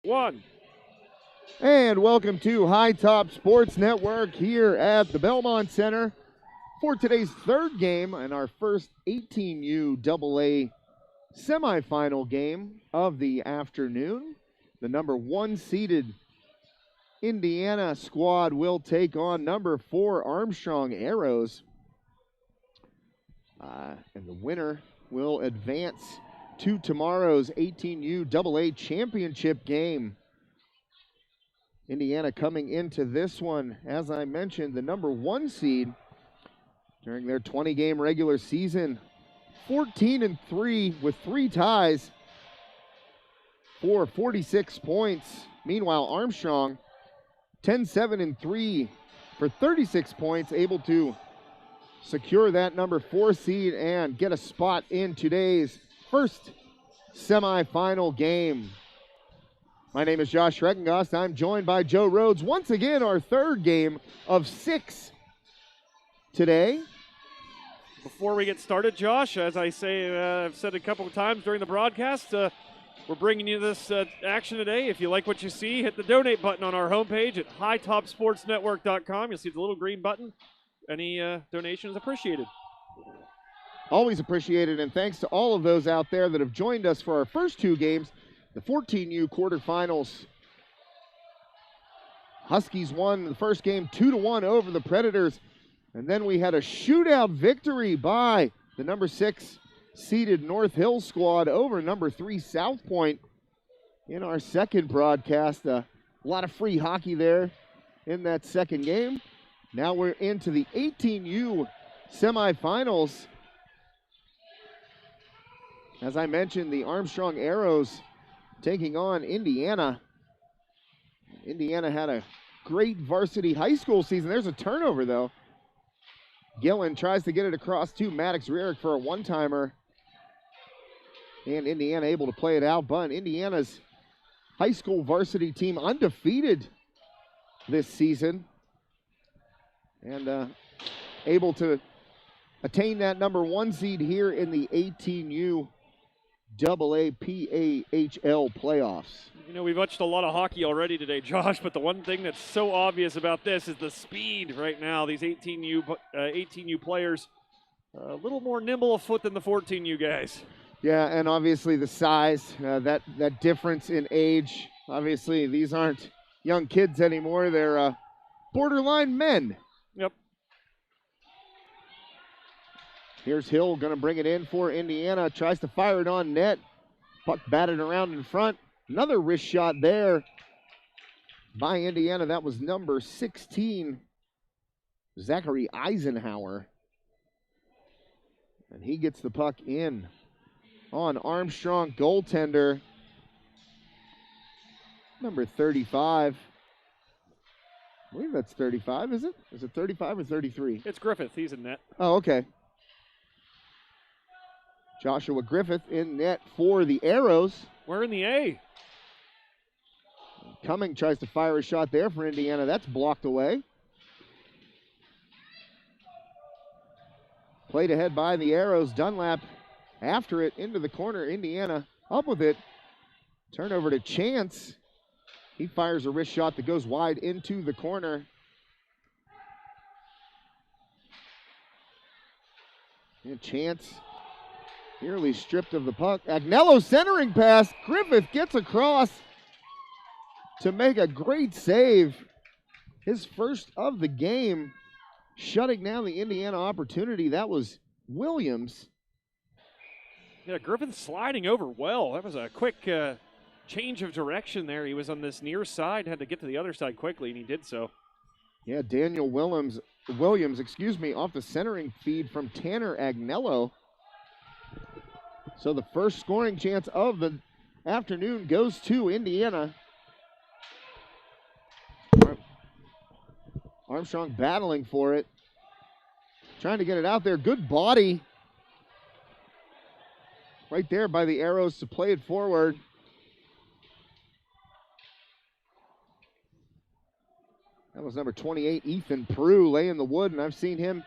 One. And welcome to High Top Sports Network here at the Belmont Center for today's third game and our first 18U AA semifinal game of the afternoon. The number 1 seeded Indiana squad will take on number 4 Armstrong Arrows. And the winner will advance to tomorrow's 18U AA championship game. Indiana coming into this one, as I mentioned, the number 1 seed during their 20-game regular season. 14-3 with 3 ties for 46 points. Meanwhile, Armstrong, 10-7-3 for 36 points, able to secure that number 4 seed and get a spot in today's first semifinal game. My name is Josh Schreckengost. I'm joined by Joe Rhodes. Once again, our third game of 6 today. Before we get started, Josh, as I've said a couple of times during the broadcast, we're bringing you this action today. If you like what you see, hit the donate button on our homepage at hightopsportsnetwork.com. You'll see the little green button. Any donation is appreciated. Always appreciated, and thanks to all of those out there that have joined us for our first 2 games. The 14U quarterfinals. Huskies won the first game 2-1 over the Predators. And then we had a shootout victory by the number 6 seeded North Hill squad over number 3 South Point in our second broadcast. A lot of free hockey there in that second game. Now we're into the 18U semifinals. As I mentioned, the Armstrong Arrows taking on Indiana. Indiana had a great varsity high school season. There's a turnover, though. Gillen tries to get it across to Maddox Rierick for a one-timer. And Indiana able to play it out, but Indiana's high school varsity team undefeated this season. And able to attain that number 1 seed here in the 18U AA PAHL playoffs. You know, we've watched a lot of hockey already today, Josh, but the one thing that's so obvious about this is the speed right now. These 18U players, a little more nimble of foot than the 14U guys. Yeah, and obviously the size, that difference in age. Obviously, these aren't young kids anymore. They're borderline men. Yep. Here's Hill going to bring it in for Indiana. Tries to fire it on net. Puck batted around in front. Another wrist shot there by Indiana. That was number 16, Zachary Eisenhower. And he gets the puck in on Armstrong, goaltender, number 35. I believe that's 35, is it? Is it 35 or 33? It's Griffith. He's in net. Oh, okay. Joshua Griffith in net for the Arrows. We're in the A. Cumming tries to fire a shot there for Indiana. That's blocked away. Played ahead by the Arrows. Dunlap after it into the corner. Indiana up with it. Turnover to Chance. He fires a wrist shot that goes wide into the corner. And Chance nearly stripped of the puck. Agnello centering pass. Griffith gets across to make a great save. His first of the game, shutting down the Indiana opportunity. That was Williams. Yeah, Griffith sliding over well. That was a quick change of direction there. He was on this near side, had to get to the other side quickly, and he did so. Yeah, Daniel Williams, off the centering feed from Tanner Agnello. So the first scoring chance of the afternoon goes to Indiana. Armstrong battling for it. Trying to get it out there. Good body right there by the Arrows to play it forward. That was number 28, Ethan Prue, laying the wood, and I've seen him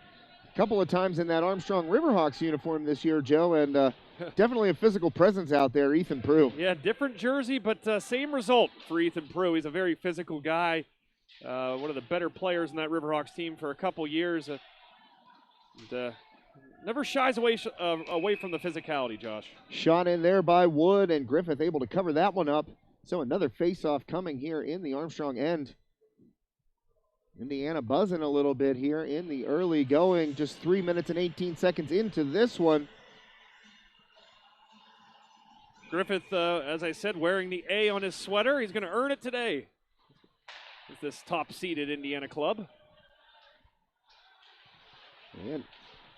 couple of times in that Armstrong Riverhawks uniform this year, Joe, and definitely a physical presence out there, Ethan Prue. Yeah, different jersey, but same result for Ethan Prue. He's a very physical guy, one of the better players in that Riverhawks team for a couple years. And never shies away from the physicality, Josh. Shot in there by Wood, and Griffith able to cover that one up. So another face-off coming here in the Armstrong end. Indiana buzzing a little bit here in the early going, just 3 minutes and 18 seconds into this one. Griffith, as I said, wearing the A on his sweater. He's going to earn it today with this top-seeded Indiana club. And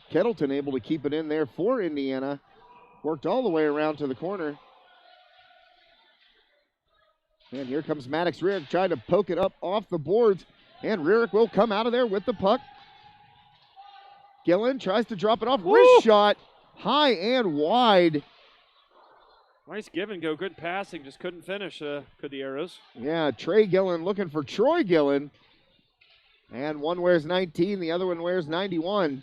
Kettleton able to keep it in there for Indiana. Worked all the way around to the corner. And here comes Maddox Rierick trying to poke it up off the boards. And Rierick will come out of there with the puck. Gillen tries to drop it off. Woo! Wrist shot, high and wide. Nice give and go, good passing, just couldn't finish, could the Arrows. Yeah, Trey Gillen looking for Troy Gillen. And one wears 19, the other one wears 91.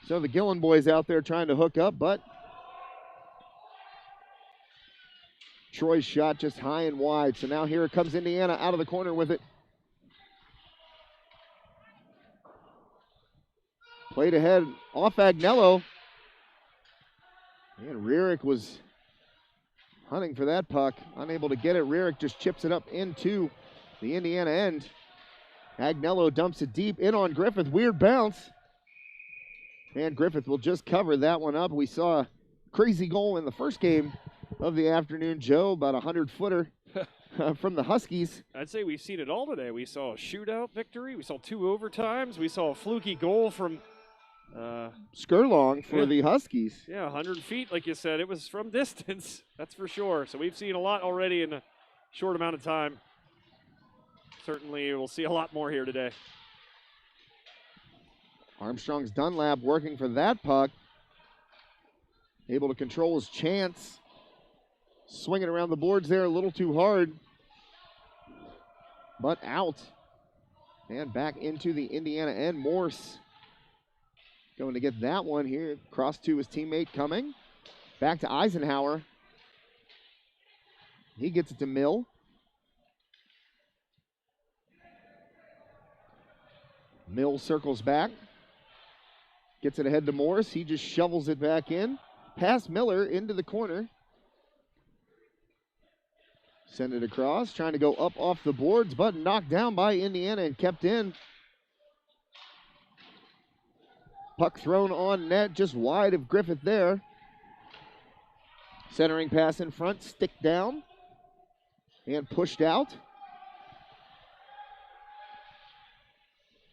So the Gillen boys out there trying to hook up, but Troy's shot just high and wide. So now here comes Indiana out of the corner with it. Played ahead off Agnello. And Rierick was hunting for that puck. Unable to get it. Rierick just chips it up into the Indiana end. Agnello dumps it deep in on Griffith. Weird bounce. And Griffith will just cover that one up. We saw a crazy goal in the first game of the afternoon, Joe, about a 100-footer from the Huskies. I'd say we've seen it all today. We saw a shootout victory. We saw 2 overtimes. We saw a fluky goal from Skurlong for the Huskies. Yeah, 100 feet, like you said. It was from distance, that's for sure. So we've seen a lot already in a short amount of time. Certainly we'll see a lot more here today. Armstrong's Dunlap working for that puck. Able to control his chance. Swinging around the boards there a little too hard. But out. And back into the Indiana end. Morse going to get that one here. Cross to his teammate coming. Back to Eisenhower. He gets it to Mill. Mill circles back. Gets it ahead to Morris. He just shovels it back in. Past Miller into the corner. Send it across. Trying to go up off the boards, but knocked down by Indiana and kept in. Puck thrown on net, just wide of Griffith there. Centering pass in front, stick down, and pushed out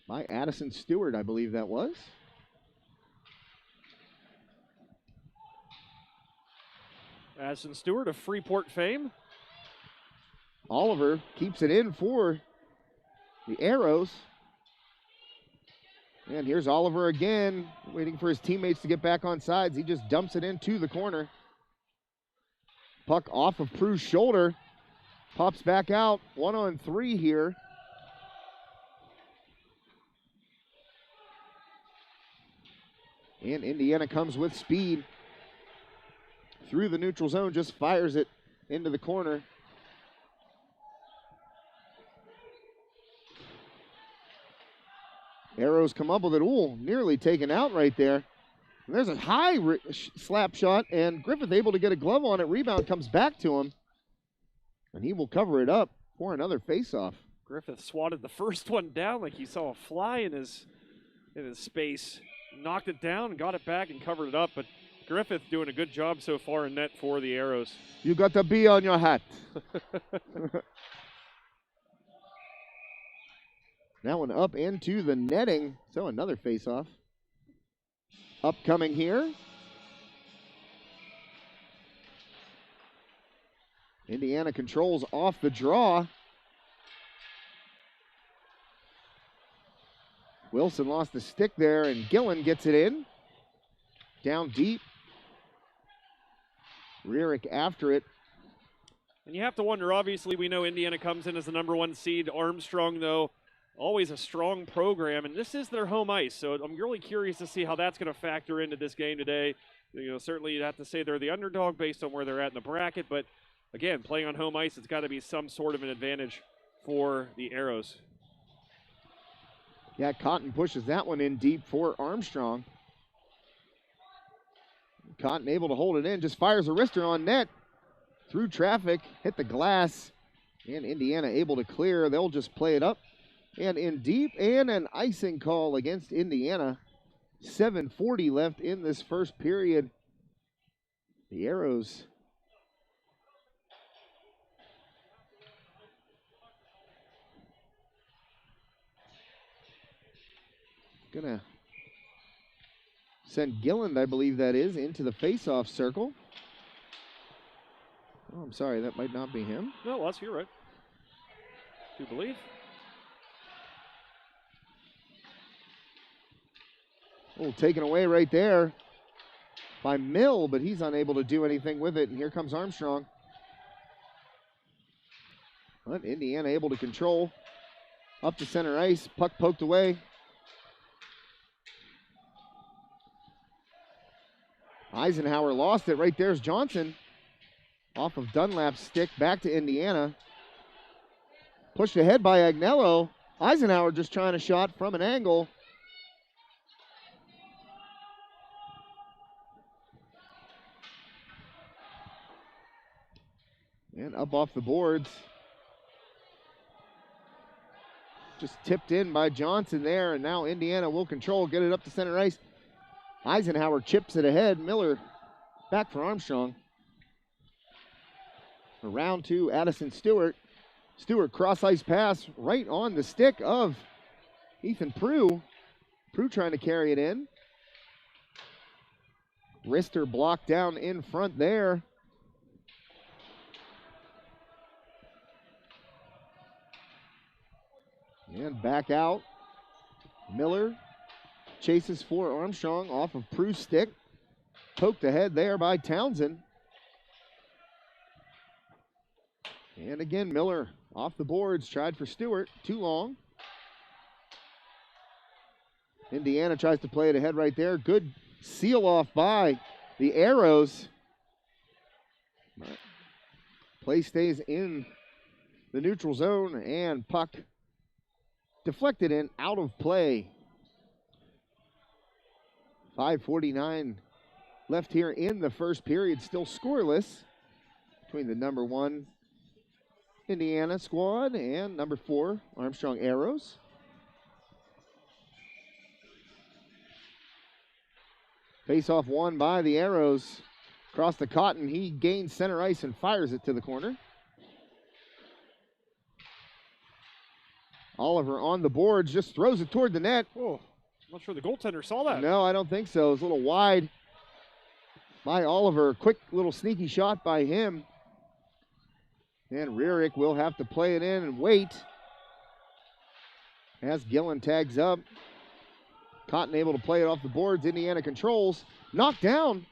by Addison Stewart, I believe that was. Addison Stewart of Freeport fame. Oliver keeps it in for the Arrows. And here's Oliver again, waiting for his teammates to get back on sides. He just dumps it into the corner. Puck off of Prue's shoulder. Pops back out. 1-on-3 here. And Indiana comes with speed. Through the neutral zone, just fires it into the corner. Arrows come up with it. Ooh, nearly taken out right there. And there's a high slap shot, and Griffith able to get a glove on it. Rebound comes back to him, and he will cover it up for another faceoff. Griffith swatted the first one down like he saw a fly in his space. Knocked it down and got it back and covered it up, but Griffith doing a good job so far in net for the Arrows. You got a bee on your hat. That one up into the netting, so another faceoff. Upcoming here. Indiana controls off the draw. Wilson lost the stick there, and Gillen gets it in. Down deep. Rierick after it. And you have to wonder, obviously, we know Indiana comes in as the #1 seed. Armstrong, though, always a strong program, and this is their home ice, so I'm really curious to see how that's going to factor into this game today. You know, certainly you'd have to say they're the underdog based on where they're at in the bracket, but again, playing on home ice, it's got to be some sort of an advantage for the Arrows. Yeah, Cotton pushes that one in deep for Armstrong. Cotton able to hold it in, just fires a wrister on net. Through traffic, hit the glass, and Indiana able to clear. They'll just play it up and in deep, and an icing call against Indiana. 7:40 left in this first period. The Arrows gonna send Gilland, I believe that is, into the face-off circle. Oh, I'm sorry, that might not be him. No, Les, you're right. Do you believe? Oh, taken away right there by Mill, but he's unable to do anything with it, and here comes Armstrong. But Indiana able to control. Up to center ice, puck poked away. Eisenhower lost it. Right there's Johnson. Off of Dunlap's stick, back to Indiana. Pushed ahead by Agnello. Eisenhower just trying a shot from an angle. And up off the boards. Just tipped in by Johnson there, and now Indiana will control, get it up to center ice. Eisenhower chips it ahead. Miller back for Armstrong. Around to Addison Stewart. Stewart cross ice pass right on the stick of Ethan Prue. Prue trying to carry it in. Wrister blocked down in front there. And back out. Miller chases for Armstrong off of Prue's stick. Poked ahead there by Townsend. And again, Miller off the boards, tried for Stewart, too long. Indiana tries to play it ahead right there. Good seal off by the Arrows. Play stays in the neutral zone, and puck deflected in, out of play. 5:49 left here in the first period, still scoreless between the number 1 Indiana squad and number 4 Armstrong Arrows. Face-off won by the Arrows. Across the Cotton, he gains center ice and fires it to the corner. Oliver on the boards, just throws it toward the net. Oh, I'm not sure the goaltender saw that. No, I don't think so. It was a little wide by Oliver. Quick little sneaky shot by him. And Rearick will have to play it in and wait as Gillen tags up. Cotton able to play it off the boards. Indiana controls. Knocked down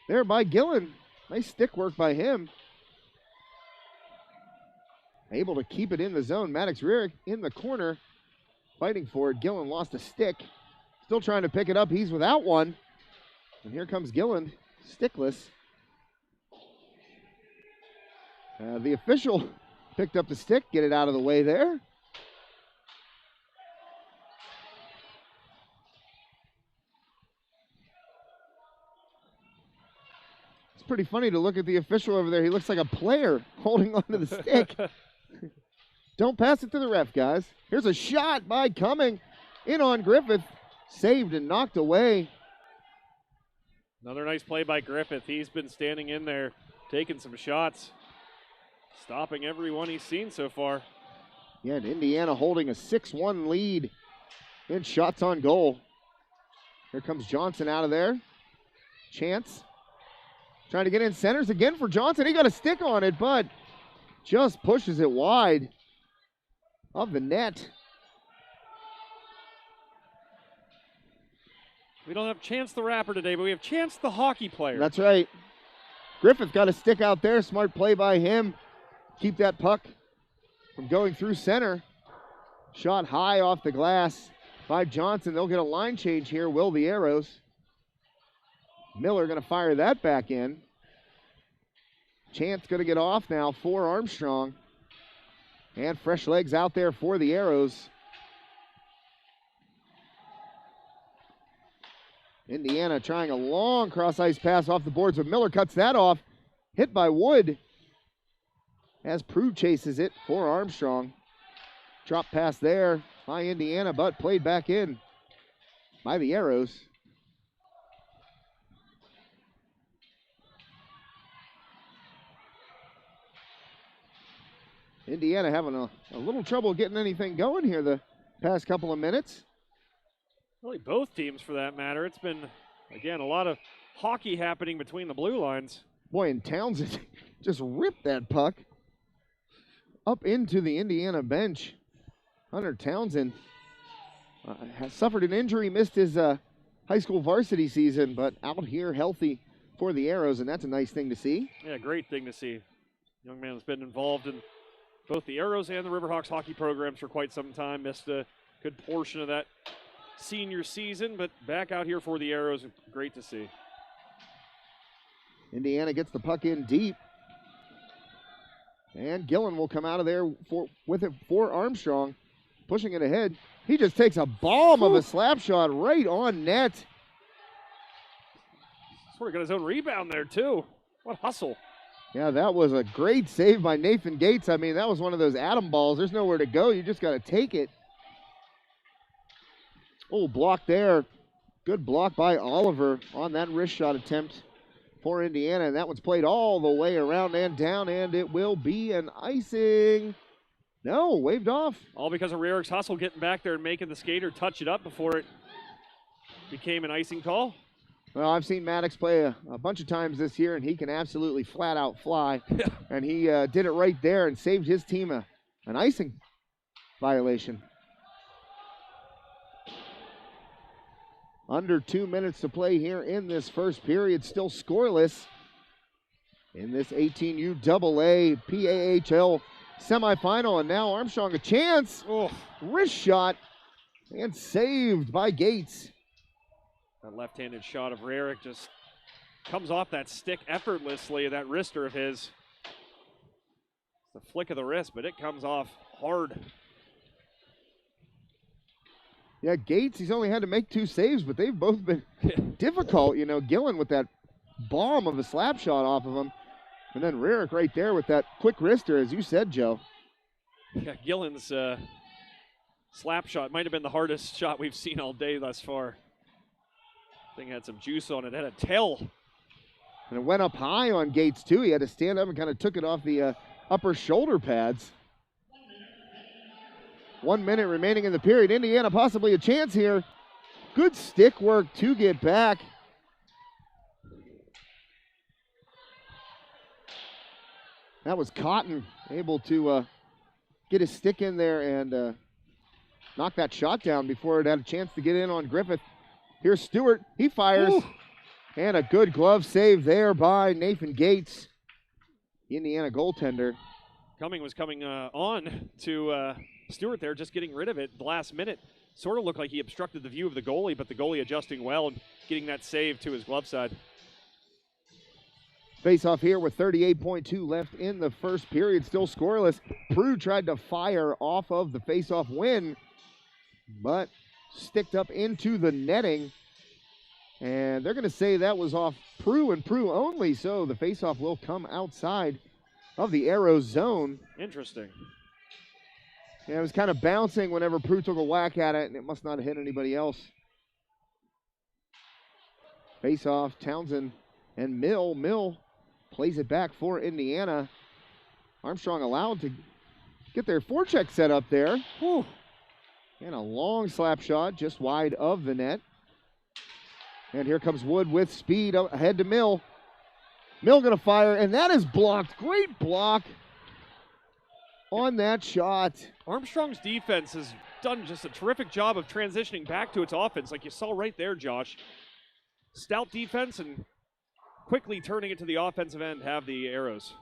there by Gillen. Nice stick work by him. Able to keep it in the zone. Maddox Rearick in the corner fighting for it. Gillen lost a stick. Still trying to pick it up. He's without one. And here comes Gillen, stickless. The official picked up the stick, get it out of the way there. It's pretty funny to look at the official over there. He looks like a player holding onto the stick. Don't pass it to the ref, guys. Here's a shot by Cumming. In on Griffith. Saved and knocked away. Another nice play by Griffith. He's been standing in there, taking some shots. Stopping everyone he's seen so far. Yeah, and Indiana holding a 6-1 lead in shots on goal. Here comes Johnson out of there. Chance trying to get in centers again for Johnson. He got a stick on it, but just pushes it wide of the net. We don't have Chance the Rapper today, but we have Chance the hockey player. That's right. Griffith got a stick out there. Smart play by him. Keep that puck from going through center. Shot high off the glass by Johnson. They'll get a line change here, will the Arrows. Miller going to fire that back in. Chance going to get off now for Armstrong. And fresh legs out there for the Arrows. Indiana trying a long cross-ice pass off the boards, but Miller cuts that off. Hit by Wood as Prue chases it for Armstrong. Drop pass there by Indiana, but played back in by the Arrows. Indiana having a little trouble getting anything going here the past couple of minutes. Really, both teams for that matter. It's been, again, a lot of hockey happening between the blue lines. Boy, and Townsend just ripped that puck up into the Indiana bench. Hunter Townsend has suffered an injury, missed his high school varsity season, but out here healthy for the Arrows, and that's a nice thing to see. Yeah, great thing to see. Young man has been involved in both the Arrows and the Riverhawks hockey programs for quite some time. Missed a good portion of that senior season, but back out here for the Arrows, great to see. Indiana gets the puck in deep. And Gillen will come out of there with it for Armstrong. Pushing it ahead. He just takes a bomb of a slap shot right on net. Sort of got his own rebound there, too. What hustle. Yeah, that was a great save by Nathan Gates. I mean, that was one of those atom balls. There's nowhere to go. You just got to take it. Oh, block there. Good block by Oliver on that wrist shot attempt for Indiana. And that one's played all the way around and down, and it will be an icing. No, waved off. All because of Rarick's hustle getting back there and making the skater touch it up before it became an icing call. Well, I've seen Maddox play a bunch of times this year, and he can absolutely flat out fly. And he did it right there and saved his team an icing violation. Under 2 minutes to play here in this first period, still scoreless in this 18U AA PAHL semifinal. And now Armstrong a chance. Oh, wrist shot and saved by Gates. That left-handed shot of Rarick just comes off that stick effortlessly, that wrister of his. It's the flick of the wrist, but it comes off hard. Yeah, Gates, he's only had to make 2 saves, but they've both been difficult. You know, Gillen with that bomb of a slap shot off of him. And then Rarick right there with that quick wrister, as you said, Joe. Yeah, Gillen's slap shot might have been the hardest shot we've seen all day thus far. Thing had some juice on it, had a tail. And it went up high on Gates, too. He had to stand up and kind of took it off the upper shoulder pads. 1 minute remaining in the period. Indiana possibly a chance here. Good stick work to get back. That was Cotton able to get his stick in there and knock that shot down before it had a chance to get in on Griffith. Here's Stewart. He fires. Ooh. And a good glove save there by Nathan Gates, the Indiana goaltender. Cumming was coming on to Stewart there, just getting rid of it the last minute. Sort of looked like he obstructed the view of the goalie, but the goalie adjusting well and getting that save to his glove side. Face off here with 38.2 left in the first period, still scoreless. Prue tried to fire off of the face-off win, but sticked up into the netting. And they're going to say that was off Prue and Prue only, so the face-off will come outside of the Arrows zone. Interesting. Yeah, it was kind of bouncing whenever Prue took a whack at it, and it must not have hit anybody else. Face-off, Townsend and Mill. Mill plays it back for Indiana. Armstrong allowed to get their forecheck set up there. Whew. And a long slap shot just wide of the net. And here comes Wood with speed ahead to Mill. Mill going to fire, and that is blocked. Great block on that shot. Armstrong's defense has done just a terrific job of transitioning back to its offense, like you saw right there, Josh. Stout defense and quickly turning it to the offensive end, have the Arrows.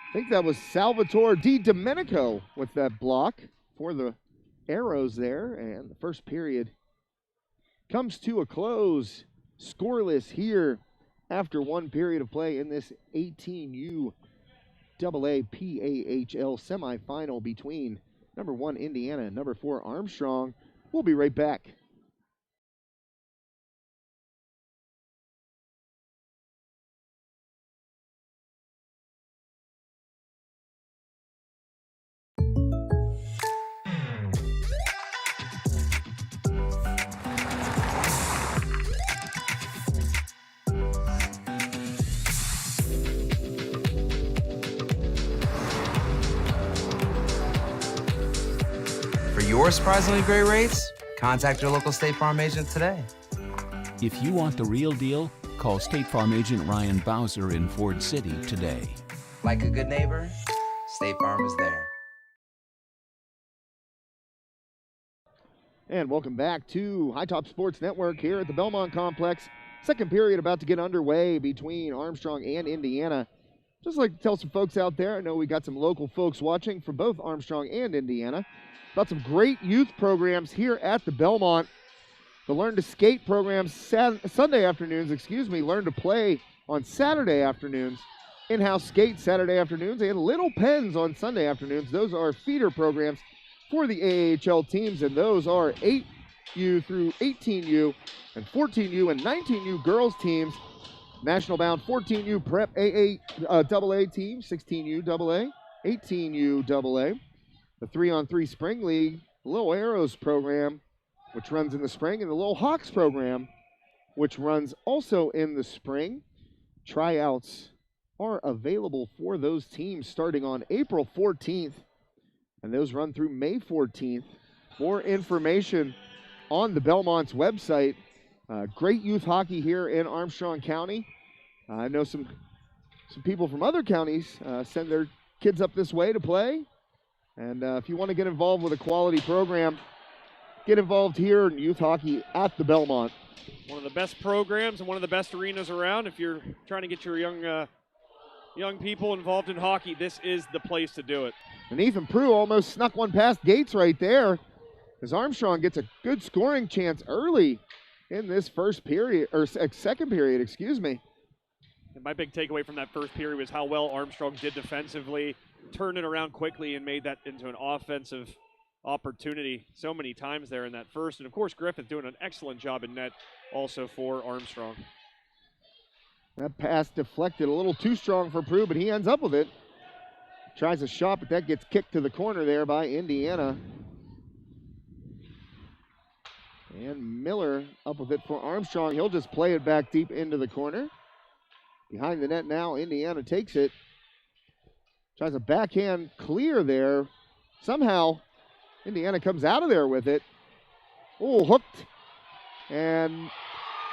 I think that was Salvatore Di Domenico with that block. for the Arrows there, and the first period comes to a close, scoreless here after one period of play in this 18U AA PAHL semifinal between number 1 Indiana and number 4 Armstrong. We'll be right back. For your surprisingly great rates, contact your local State Farm agent today. If you want the real deal, call State Farm agent Ryan Bowser in Ford City today. Like a good neighbor, State Farm is there. And welcome back to High Top Sports Network here at the Belmont Complex. Second period about to get underway between Armstrong and Indiana. Just like to tell some folks out there, I know we got some local folks watching from both Armstrong and Indiana, about some great youth programs here at the Belmont. The Learn to Skate programs Sunday afternoons, Learn to Play on Saturday afternoons. In-house skate Saturday afternoons and Little Pens on Sunday afternoons. Those are feeder programs for the AAHL teams, and those are 8U through 18U and 14U and 19U girls teams. National bound 14U prep AA team, 16U AA, 18U AA. The 3-on-3 Spring League, the Little Arrows program, which runs in the spring, and the Little Hawks program, which runs also in the spring. Tryouts are available for those teams starting on April 14th, and those run through May 14th. More information on the Belmont's website. Great youth hockey here in Armstrong County. I know some people from other counties send their kids up this way to play. And if you want to get involved with a quality program, get involved here in youth hockey at the Belmont. One of the best programs and one of the best arenas around. If you're trying to get your young people involved in hockey, this is the place to do it. And Ethan Prue almost snuck one past Gates right there, as Armstrong gets a good scoring chance early in this second period, And my big takeaway from that first period was how well Armstrong did defensively, turned it around quickly and made that into an offensive opportunity so many times there in that first. And of course, Griffith doing an excellent job in net also for Armstrong. That pass deflected a little too strong for Prue, but he ends up with it. Tries a shot, but that gets kicked to the corner there by Indiana. And Miller up with it for Armstrong. He'll just play it back deep into the corner. Behind the net now, Indiana takes it. Tries a backhand clear there. Somehow, Indiana comes out of there with it. Oh, hooked. And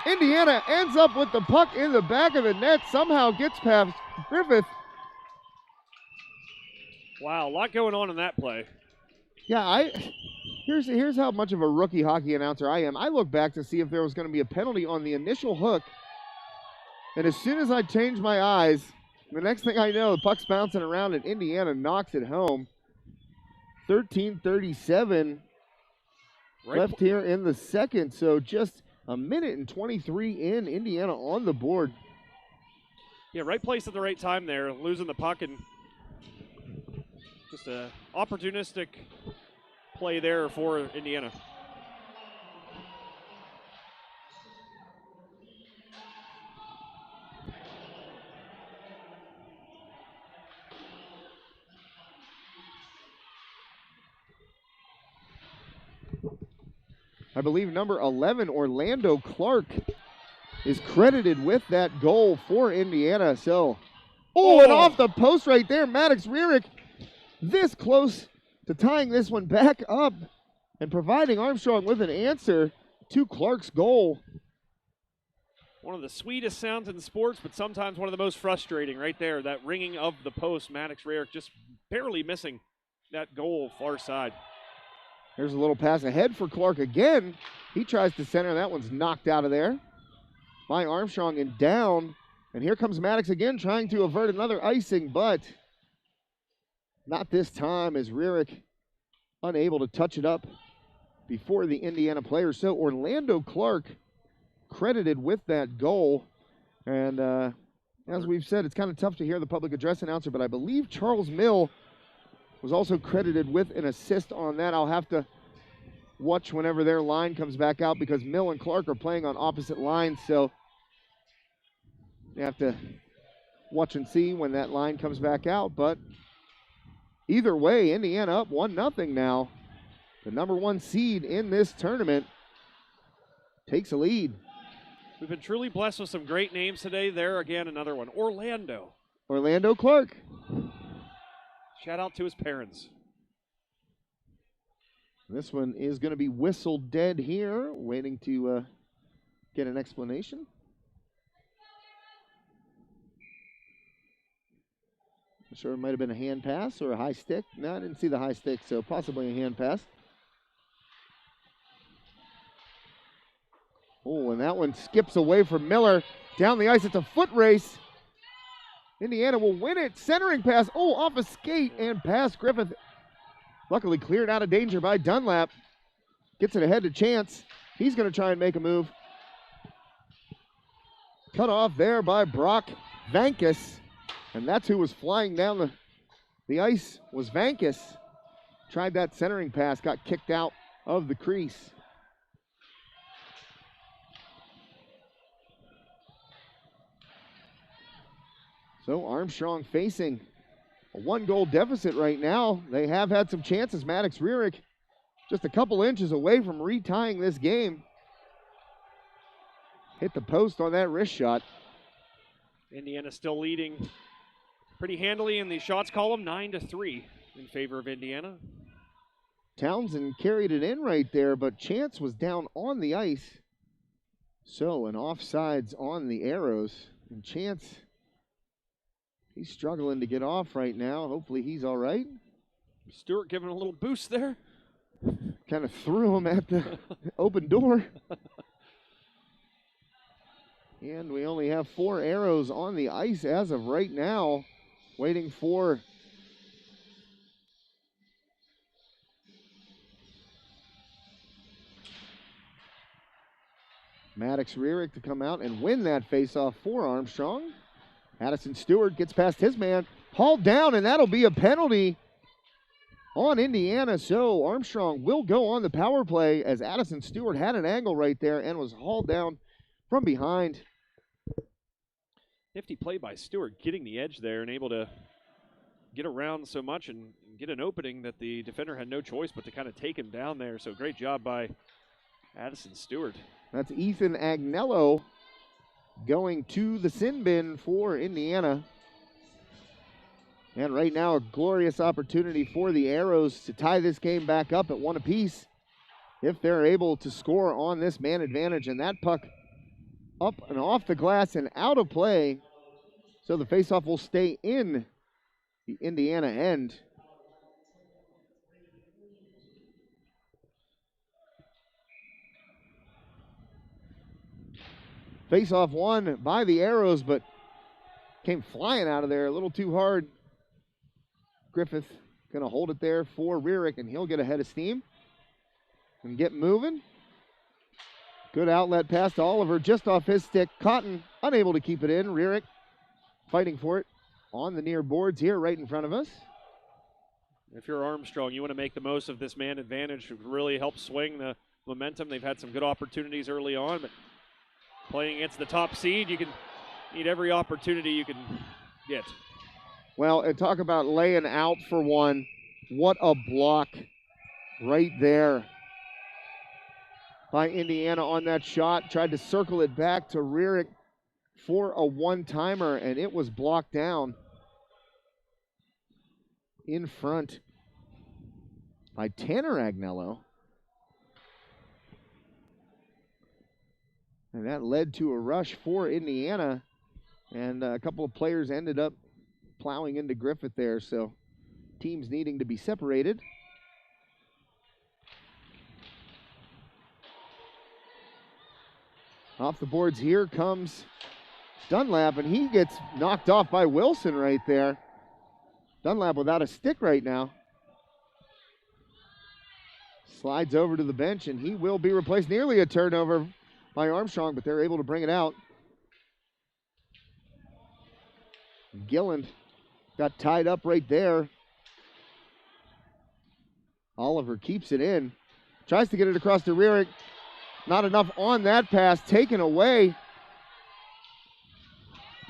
Indiana ends up with the puck in the back of the net. Somehow gets past Griffith. Wow, a lot going on in that play. Yeah, here's how much of a rookie hockey announcer I am. I look back to see if there was going to be a penalty on the initial hook. And as soon as I change my eyes, the next thing I know, the puck's bouncing around and Indiana knocks it home. 13:37 left here in the second. So just a minute and 23 in, Indiana on the board. Yeah, right place at the right time there, losing the puck, and just a opportunistic play there for Indiana. I believe number 11, Orlando Clark, is credited with that goal for Indiana. So, and off the post right there, Maddox Rearick this close to tying this one back up and providing Armstrong with an answer to Clark's goal. One of the sweetest sounds in sports, but sometimes one of the most frustrating right there, that ringing of the post. Maddox Rearick just barely missing that goal far side. There's a little pass ahead for Clark again. He tries to center. That one's knocked out of there by Armstrong and down. And here comes Maddox again trying to avert another icing, but not this time as Rearick unable to touch it up before the Indiana players. So Orlando Clark credited with that goal. And as we've said, it's kind of tough to hear the public address announcer, but I believe Charles Mill was also credited with an assist on that. I'll have to watch whenever their line comes back out because Mill and Clark are playing on opposite lines, so you have to watch and see when that line comes back out. But either way, Indiana up 1-0 now. The number 1 seed in this tournament takes a lead. We've been truly blessed with some great names today. There again, another one, Orlando Clark. Shout out to his parents. This one is going to be whistled dead here, waiting to get an explanation. I'm sure it might have been a hand pass or a high stick. No, I didn't see the high stick, so possibly a hand pass. Oh, and that one skips away from Miller. Down the ice, it's a foot race. Indiana will win it. Centering pass. Oh, off a skate and past Griffith. Luckily cleared out of danger by Dunlap. Gets it ahead to Chance. He's going to try and make a move. Cut off there by Brock Vankus. And that's who was flying down the ice was Vankus. Tried that centering pass, got kicked out of the crease. So Armstrong facing a 1-goal deficit right now. They have had some chances. Maddox Rearick just a couple inches away from retying this game. Hit the post on that wrist shot. Indiana still leading pretty handily in the shots column, 9-3 in favor of Indiana. Townsend carried it in right there, but Chance was down on the ice. So an offsides on the Arrows. And Chance, he's struggling to get off right now. Hopefully he's all right. Stewart giving a little boost there. Kind of threw him at the open door. And we only have 4 Arrows on the ice as of right now, waiting for Maddox Rearick to come out and win that faceoff for Armstrong. Addison Stewart gets past his man, hauled down, and that'll be a penalty on Indiana. So Armstrong will go on the power play as Addison Stewart had an angle right there and was hauled down from behind. Nifty play by Stewart, getting the edge there and able to get around so much and get an opening that the defender had no choice but to kind of take him down there. So great job by Addison Stewart. That's Ethan Agnello going to the sin bin for Indiana. And right now, a glorious opportunity for the Arrows to tie this game back up at 1 apiece if they're able to score on this man advantage. And that puck up and off the glass and out of play. So the faceoff will stay in the Indiana end. Face-off won by the Arrows, but came flying out of there a little too hard. Griffith going to hold it there for Rearick, and he'll get ahead of steam and get moving. Good outlet pass to Oliver, just off his stick. Cotton unable to keep it in. Rearick fighting for it on the near boards here right in front of us. If you're Armstrong, you want to make the most of this man advantage to really help swing the momentum. They've had some good opportunities early on, but playing against the top seed, you can need every opportunity you can get. Well, and talk about laying out for one. What a block right there by Indiana on that shot. Tried to circle it back to Rearick for a one-timer, and it was blocked down in front by Tanner Agnello. And that led to a rush for Indiana, and a couple of players ended up plowing into Griffith there, so teams needing to be separated. Off the boards here comes Dunlap, and he gets knocked off by Wilson right there. Dunlap without a stick right now. Slides over to the bench, and he will be replaced. Nearly a turnover by Armstrong, but they're able to bring it out. Gilland got tied up right there. Oliver keeps it in. Tries to get it across to Rearick. Not enough on that pass. Taken away.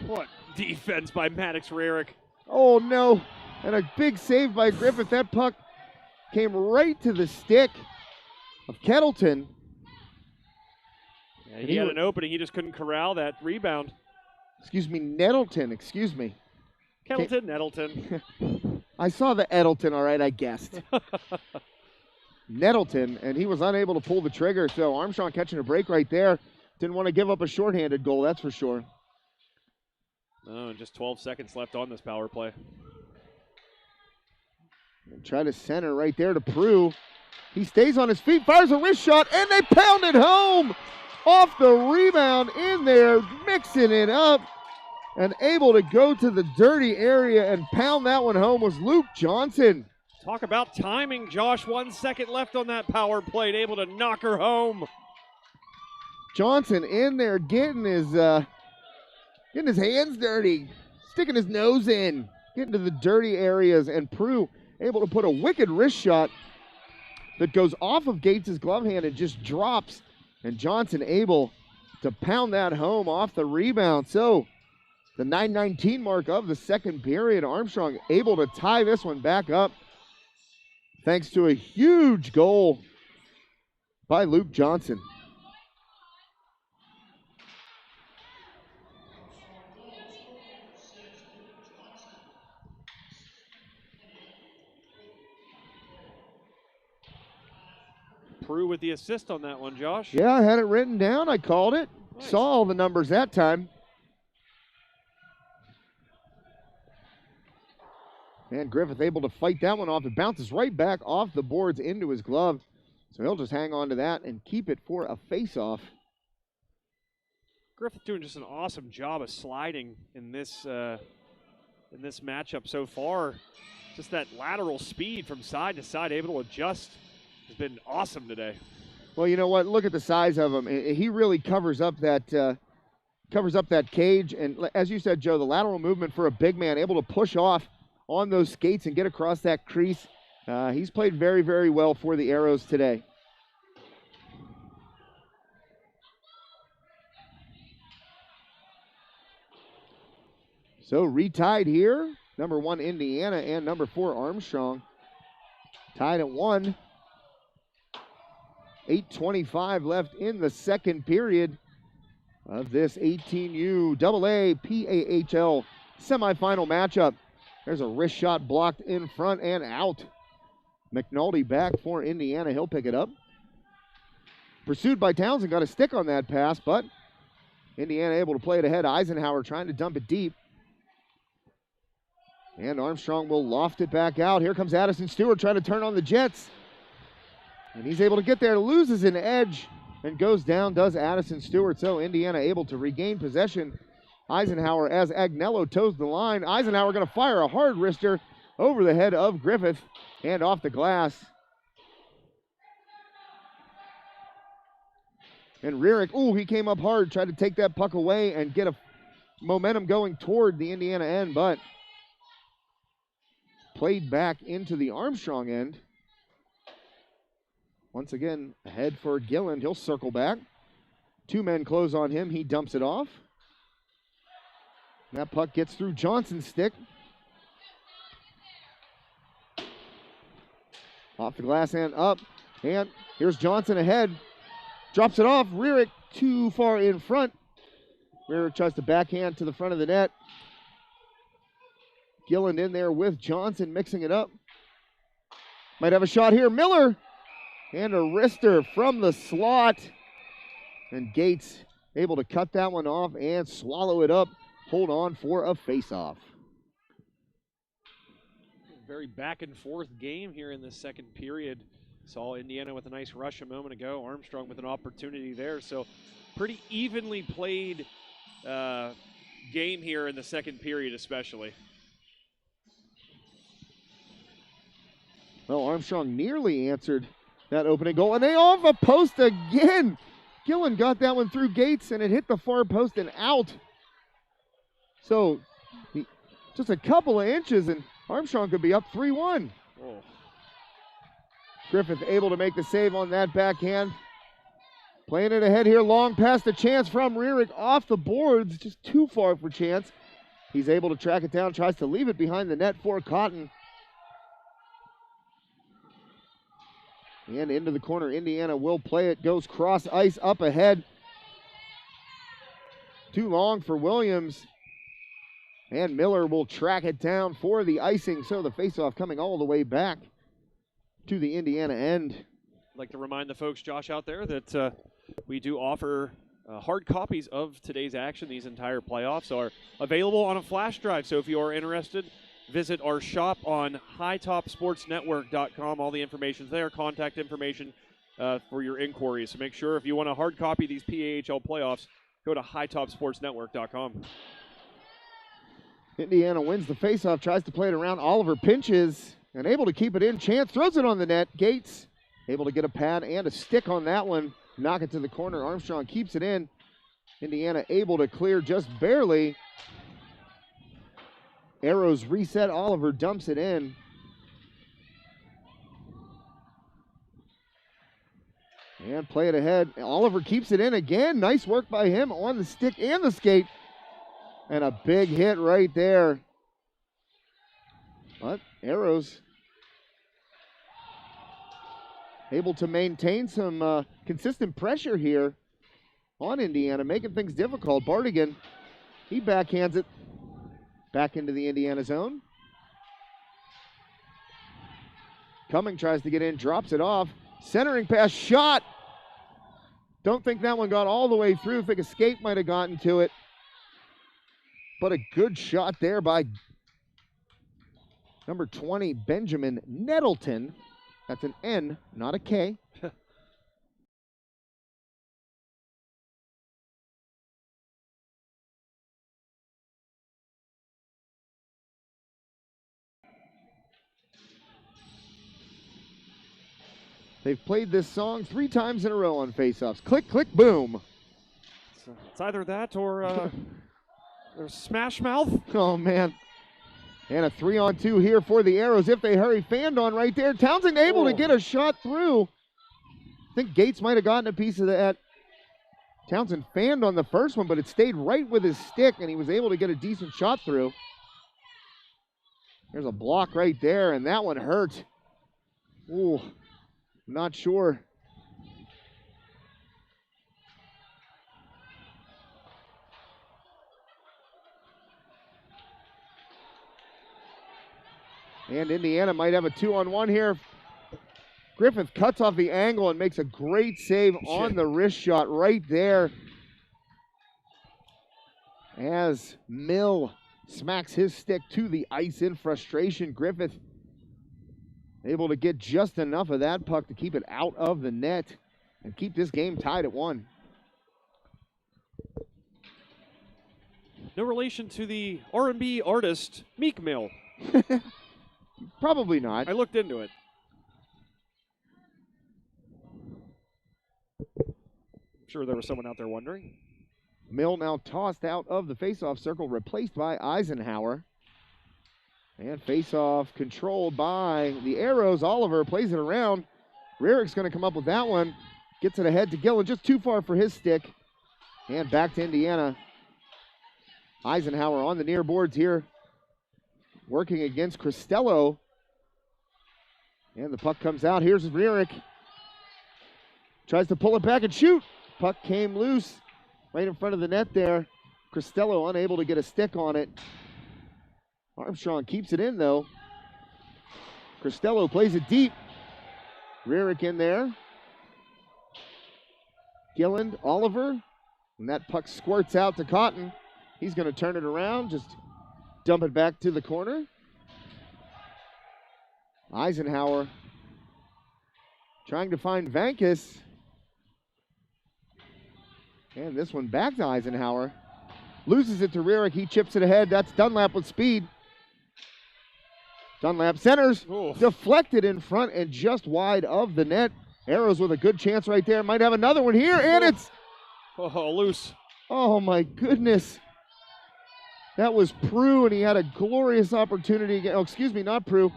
What defense by Maddox Rearick. Oh, no. And a big save by Griffith. That puck came right to the stick of Kettleton. Yeah, he had an opening. He just couldn't corral that rebound. Excuse me, Nettleton. Excuse me. Kettleton, Nettleton. I saw the Eddleton, all right, I guessed. Nettleton, and he was unable to pull the trigger, so Armstrong catching a break right there. Didn't want to give up a shorthanded goal, that's for sure. Oh, just 12 seconds left on this power play. And try to center right there to Prue. He stays on his feet, fires a wrist shot, and they pound it home! Off the rebound in there, mixing it up. And able to go to the dirty area and pound that one home was Luke Johnson. Talk about timing, Josh. 1 second left on that power play, and able to knock her home. Johnson in there getting his hands dirty, sticking his nose in, getting to the dirty areas, and Prue able to put a wicked wrist shot that goes off of Gates' glove hand and just drops, and Johnson able to pound that home off the rebound. So the 9:19 mark of the second period, Armstrong able to tie this one back up thanks to a huge goal by Luke Johnson. Prue with the assist on that one, Josh. Yeah, I had it written down. I called it. Nice. Saw all the numbers that time. And Griffith able to fight that one off. It bounces right back off the boards into his glove. So he'll just hang on to that and keep it for a face-off. Griffith doing just an awesome job of sliding in this matchup so far. Just that lateral speed from side to side, able to adjust, has been awesome today. Well, you know what? Look at the size of him. He really covers up that cage. And as you said, Joe, the lateral movement for a big man, able to push off on those skates and get across that crease. He's played very, very well for the Arrows today. So retied here, number 1 Indiana and number 4 Armstrong. Tied at 1. 8:25 left in the second period of this 18U AA PAHL semifinal matchup. There's a wrist shot blocked in front and out. McNulty back for Indiana. He'll pick it up. Pursued by Townsend. Got a stick on that pass, but Indiana able to play it ahead. Eisenhower trying to dump it deep. And Armstrong will loft it back out. Here comes Addison Stewart trying to turn on the Jets. And he's able to get there, loses an edge, and goes down, does Addison Stewart. So Indiana able to regain possession. Eisenhower as Agnello toes the line. Eisenhower going to fire a hard wrister over the head of Griffith and off the glass. And Rearick, he came up hard, tried to take that puck away and get a momentum going toward the Indiana end, but played back into the Armstrong end. Once again, ahead for Gilland. He'll circle back. 2 men close on him. He dumps it off. That puck gets through Johnson's stick. Off the glass and up. And here's Johnson ahead. Drops it off. Rearick too far in front. Rearick tries to backhand to the front of the net. Gilland in there with Johnson mixing it up. Might have a shot here. Miller. And a wrister from the slot. And Gates able to cut that one off and swallow it up. Hold on for a face-off. Very back and forth game here in the second period. Saw Indiana with a nice rush a moment ago. Armstrong with an opportunity there. So pretty evenly played game here in the second period especially. Well, Armstrong nearly answered that opening goal. And they off a post again. Gillen got that one through Gates, and it hit the far post and out. So just a couple of inches, and Armstrong could be up 3-1. Oh. Griffith able to make the save on that backhand. Playing it ahead here, long past the chance from Rearick off the boards, just too far for Chance. He's able to track it down, tries to leave it behind the net for Cotton. And into the corner, Indiana will play it, goes cross ice up ahead. Too long for Williams. And Miller will track it down for the icing, so the faceoff coming all the way back to the Indiana end. I'd like to remind the folks, Josh, out there that we do offer hard copies of today's action. These entire playoffs are available on a flash drive, so if you are interested, visit our shop on hightopsportsnetwork.com. All the information's there, contact information for your inquiries. So make sure if you want a hard copy of these PAHL playoffs, go to hightopsportsnetwork.com. Indiana wins the faceoff, tries to play it around. Oliver pinches and able to keep it in. Chance throws it on the net. Gates able to get a pad and a stick on that one. Knock it to the corner. Armstrong keeps it in. Indiana able to clear just barely. Arrows reset. Oliver dumps it in. And play it ahead. Oliver keeps it in again. Nice work by him on the stick and the skate. And a big hit right there. But Arrows able to maintain some consistent pressure here on Indiana, making things difficult. Bardigan, he backhands it back into the Indiana zone. Cumming tries to get in, drops it off. Centering pass, shot. Don't think that one got all the way through. Think a skate might have gotten to it. But a good shot there by number 20, Benjamin Nettleton. That's an N, not a K. They've played this song 3 times in a row on faceoffs. Click, click, boom. It's either that or Smash Mouth. Oh, man. And a 3-on-2 here for the Arrows if they hurry. Fanned on right there. Townsend able to get a shot through. I think Gates might have gotten a piece of that. Townsend fanned on the first one, but it stayed right with his stick, and he was able to get a decent shot through. There's a block right there, and that one hurt. Ooh, not sure. And Indiana might have a 2-on-1 here. Griffith cuts off the angle and makes a great save on the wrist shot right there. As Mill smacks his stick to the ice in frustration. Griffith able to get just enough of that puck to keep it out of the net and keep this game tied at 1. No relation to the R&B artist Meek Mill. Probably not. I looked into it. I'm sure there was someone out there wondering. Mill now tossed out of the faceoff circle, replaced by Eisenhower. And faceoff controlled by the Arrows. Oliver plays it around. Rearick's going to come up with that one. Gets it ahead to Gillen, just too far for his stick. And back to Indiana. Eisenhower on the near boards here, working against Cristello. And the puck comes out. Here's Rearick. Tries to pull it back and shoot. Puck came loose right in front of the net there. Cristello unable to get a stick on it. Armstrong keeps it in, though. Cristello plays it deep. Rearick in there. Gilland, Oliver. And that puck squirts out to Cotton. He's going to turn it around, just dump it back to the corner. Eisenhower trying to find Vankis. And this one back to Eisenhower. Loses it to Rearick. He chips it ahead. That's Dunlap with speed. Dunlap centers. Ooh. Deflected in front and just wide of the net. Arrows with a good chance right there. Might have another one here, and it's, Oh, loose. oh my goodness. That was Prue, and he had a glorious opportunity again. Oh, excuse me, not Prue.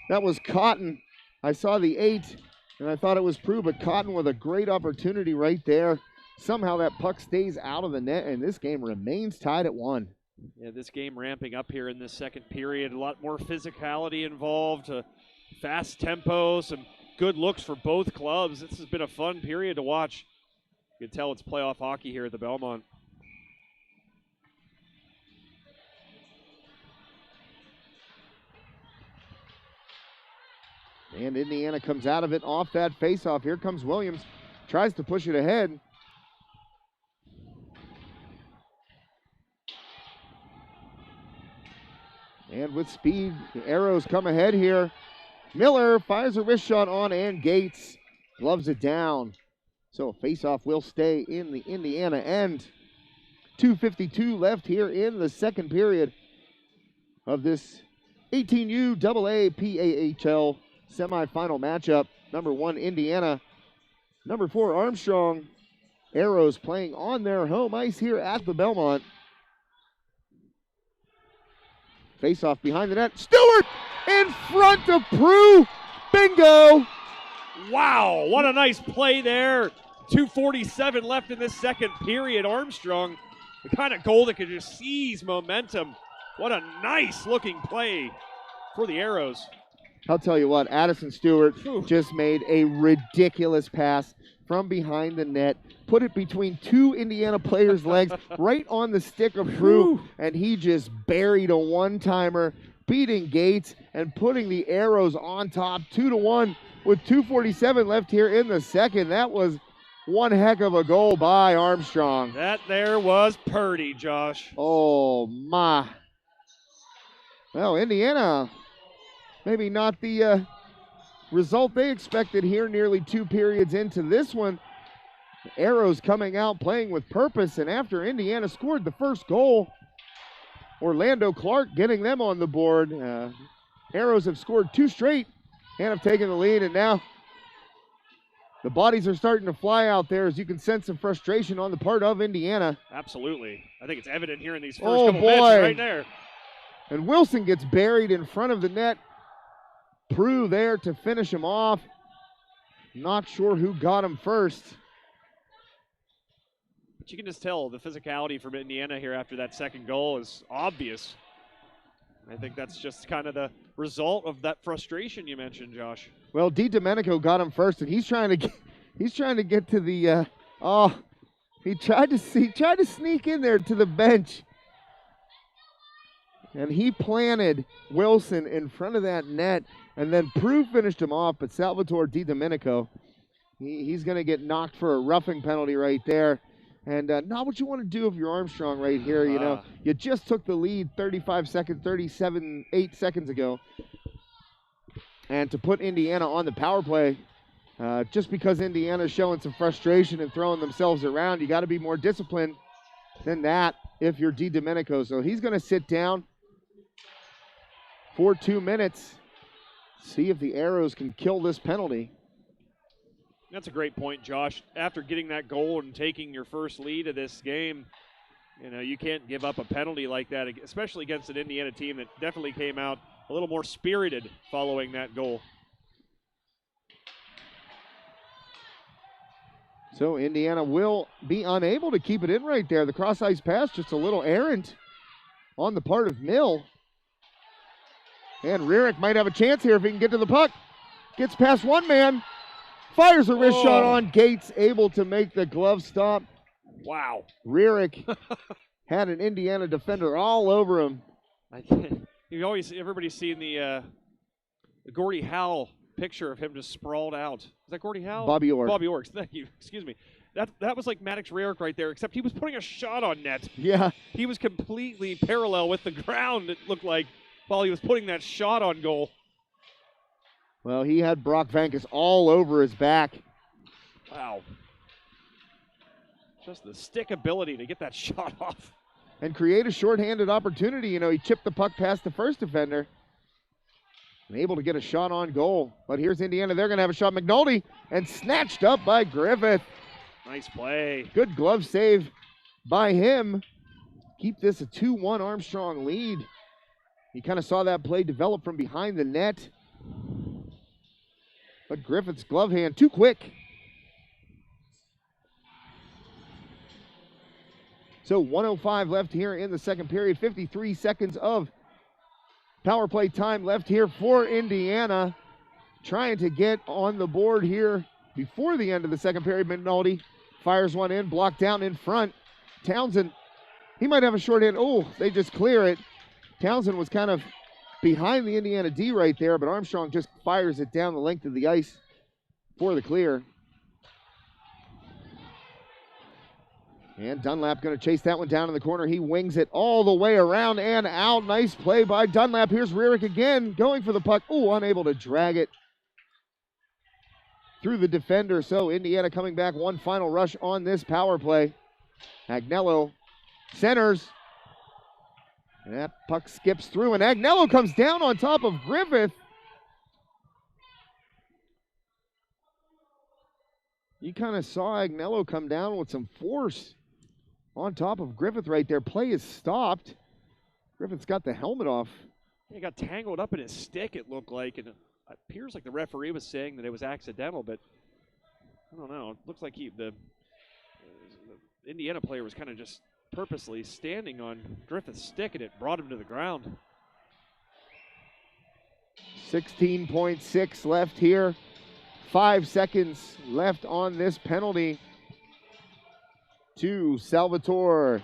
That was Cotton. I saw the 8, and I thought it was Prue, but Cotton with a great opportunity right there. Somehow that puck stays out of the net, and this game remains tied at 1. Yeah, this game ramping up here in this second period. A lot more physicality involved, fast tempo, some good looks for both clubs. This has been a fun period to watch. You can tell it's playoff hockey here at the Belmont. And Indiana comes out of it off that faceoff. Here comes Williams. Tries to push it ahead. And with speed, the Arrows come ahead here. Miller fires a wrist shot on, and Gates gloves it down. So faceoff will stay in the Indiana end. 2:52 left here in the second period of this 18U AA PAHL semifinal matchup. Number 1, Indiana. Number 4, Armstrong. Arrows playing on their home ice here at the Belmont. Face-off behind the net. Stewart in front of Prue. Bingo! Wow, what a nice play there. 2:47 left in this second period. Armstrong, the kind of goal that could just seize momentum. What a nice looking play for the Arrows. I'll tell you what, Addison Stewart Whew. just made a ridiculous pass from behind the net, put it between 2 Indiana players' legs, right on the stick of Prue, and he just buried a one-timer, beating Gates and putting the Arrows on top 2-1 with 2:47 left here in the second. That was one heck of a goal by Armstrong. That there was Purdy, Josh. Oh, my. Well, Indiana, maybe not the result they expected here nearly 2 periods into this one. Arrows coming out playing with purpose, and after Indiana scored the first goal, Orlando Clark getting them on the board. Arrows have scored 2 straight and have taken the lead, and now the bodies are starting to fly out there, as you can sense some frustration on the part of Indiana. Absolutely. I think it's evident here in these first Oh, couple boy. minutes right there. And Wilson gets buried in front of the net. Prue there to finish him off. Not sure who got him first. But you can just tell the physicality from Indiana here after that second goal is obvious. I think that's just kind of the result of that frustration you mentioned, Josh. Well, DiDomenico got him first, and he's trying to get to the he tried to sneak in there to the bench. And he planted Wilson in front of that net, and then Prue finished him off, but Salvatore DiDomenico, he's going to get knocked for a roughing penalty right there. And not what you want to do if you're Armstrong right here. You know, you just took the lead 8 seconds ago. And to put Indiana on the power play, just because Indiana's showing some frustration and throwing themselves around, you got to be more disciplined than that if you're DiDomenico. So he's going to sit down for 2 minutes, see if the Arrows can kill this penalty. That's a great point, Josh. After getting that goal and taking your first lead of this game, you know, you can't give up a penalty like that, especially against an Indiana team that definitely came out a little more spirited following that goal. So Indiana will be unable to keep it in right there. The cross-ice pass, just a little errant on the part of Mill. And Rierick might have a chance here if he can get to the puck. Gets past one man. Fires a wrist shot on Gates, able to make the glove stop. Wow. Rierick had an Indiana defender all over him. Everybody's seen the Gordie Howe picture of him just sprawled out. Is that Gordie Howe? Bobby Orr. Bobby Orr, thank you. Excuse me. That was like Maddox Rierick right there, except he was putting a shot on net. Yeah. He was completely parallel with the ground, it looked like, while he was putting that shot on goal. Well, he had Brock Vankus all over his back. Wow. Just the stick ability to get that shot off. And create a shorthanded opportunity. You know, he chipped the puck past the first defender. and able to get a shot on goal. But here's Indiana. They're going to have a shot. McNulty, and snatched up by Griffith. Nice play. Good glove save by him. Keep this a 2-1 Armstrong lead. He kind of saw that play develop from behind the net. But Griffith's glove hand too quick. So 1:05 left here in the second period. 53 seconds of power play time left here for Indiana. Trying to get on the board here before the end of the second period. McNulty fires one in, blocked down in front. Townsend, he might have a short hand. Oh, they just clear it. Townsend was kind of behind the Indiana D right there, but Armstrong just fires it down the length of the ice for the clear. And Dunlap going to chase that one down in the corner. He wings it all the way around and out. Nice play by Dunlap. Here's Rearick again, going for the puck. Oh, unable to drag it through the defender. So Indiana coming back, one final rush on this power play. Agnello centers. And that puck skips through, and Agnello comes down on top of Griffith. You kind of saw Agnello come down with some force on top of Griffith right there. Play is stopped. Griffith's got the helmet off. He got tangled up in his stick, it looked like, and it appears like the referee was saying that it was accidental, but I don't know. It looks like the Indiana player was kind of just purposely standing on Griffith's stick, and it brought him to the ground. 16.6 left here. 5 seconds left on this penalty to Salvatore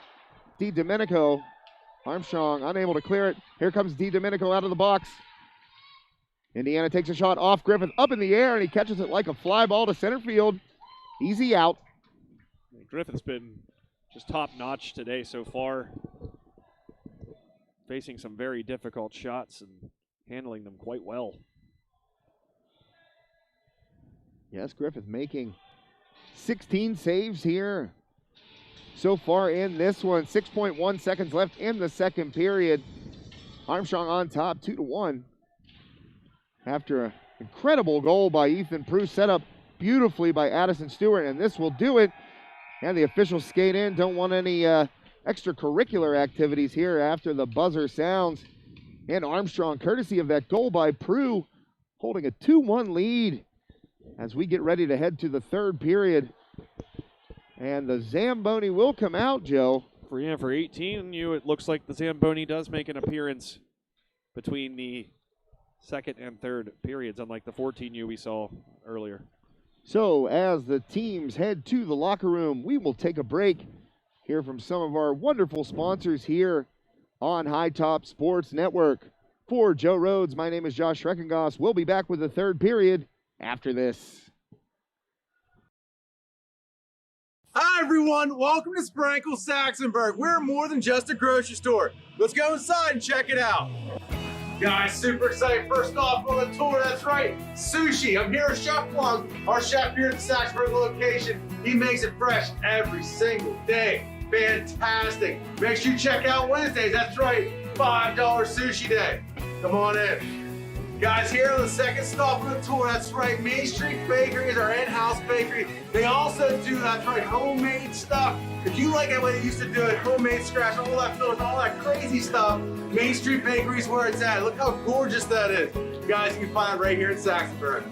DiDomenico. Armstrong unable to clear it. Here comes DiDomenico out of the box. Indiana takes a shot off Griffith, up in the air, and he catches it like a fly ball to center field. Easy out. Griffith's been just top-notch today so far, facing some very difficult shots and handling them quite well. Yes, Griffith making 16 saves here so far in this one. 6.1 seconds left in the second period. Armstrong on top, 2-1. After an incredible goal by Ethan Prue, set up beautifully by Addison Stewart, and this will do it. And the officials skate in, don't want any extracurricular activities here after the buzzer sounds. And Armstrong, courtesy of that goal by Prue, holding a 2-1 lead as we get ready to head to the third period. And the Zamboni will come out, Joe. For 18U, it looks like the Zamboni does make an appearance between the second and third periods, unlike the 14U we saw earlier. So as the teams head to the locker room, we will take a break, hear from some of our wonderful sponsors here on High Top Sports Network. For Joe Rhodes, my name is Josh Schreckengoss. We'll be back with the third period after this. Hi everyone, welcome to Sprankle Saxonburg. We're more than just a grocery store. Let's go inside and check it out. Guys, super excited. First off on the tour, that's right, sushi. I'm here with Chef Plum, our chef here at the Saxonburg location. He makes it fresh every single day. Fantastic. Make sure you check out Wednesdays, that's right, $5 sushi day. Come on in. Guys, here on the second stop on the tour, that's right, Main Street Bakery is our in-house bakery. They also do, that's right, homemade stuff. If you like it when they used to do it, homemade scratch, all that fillers, all that crazy stuff, Main Street Bakery is where it's at. Look how gorgeous that is. Guys, you can find it right here in Saxonburg.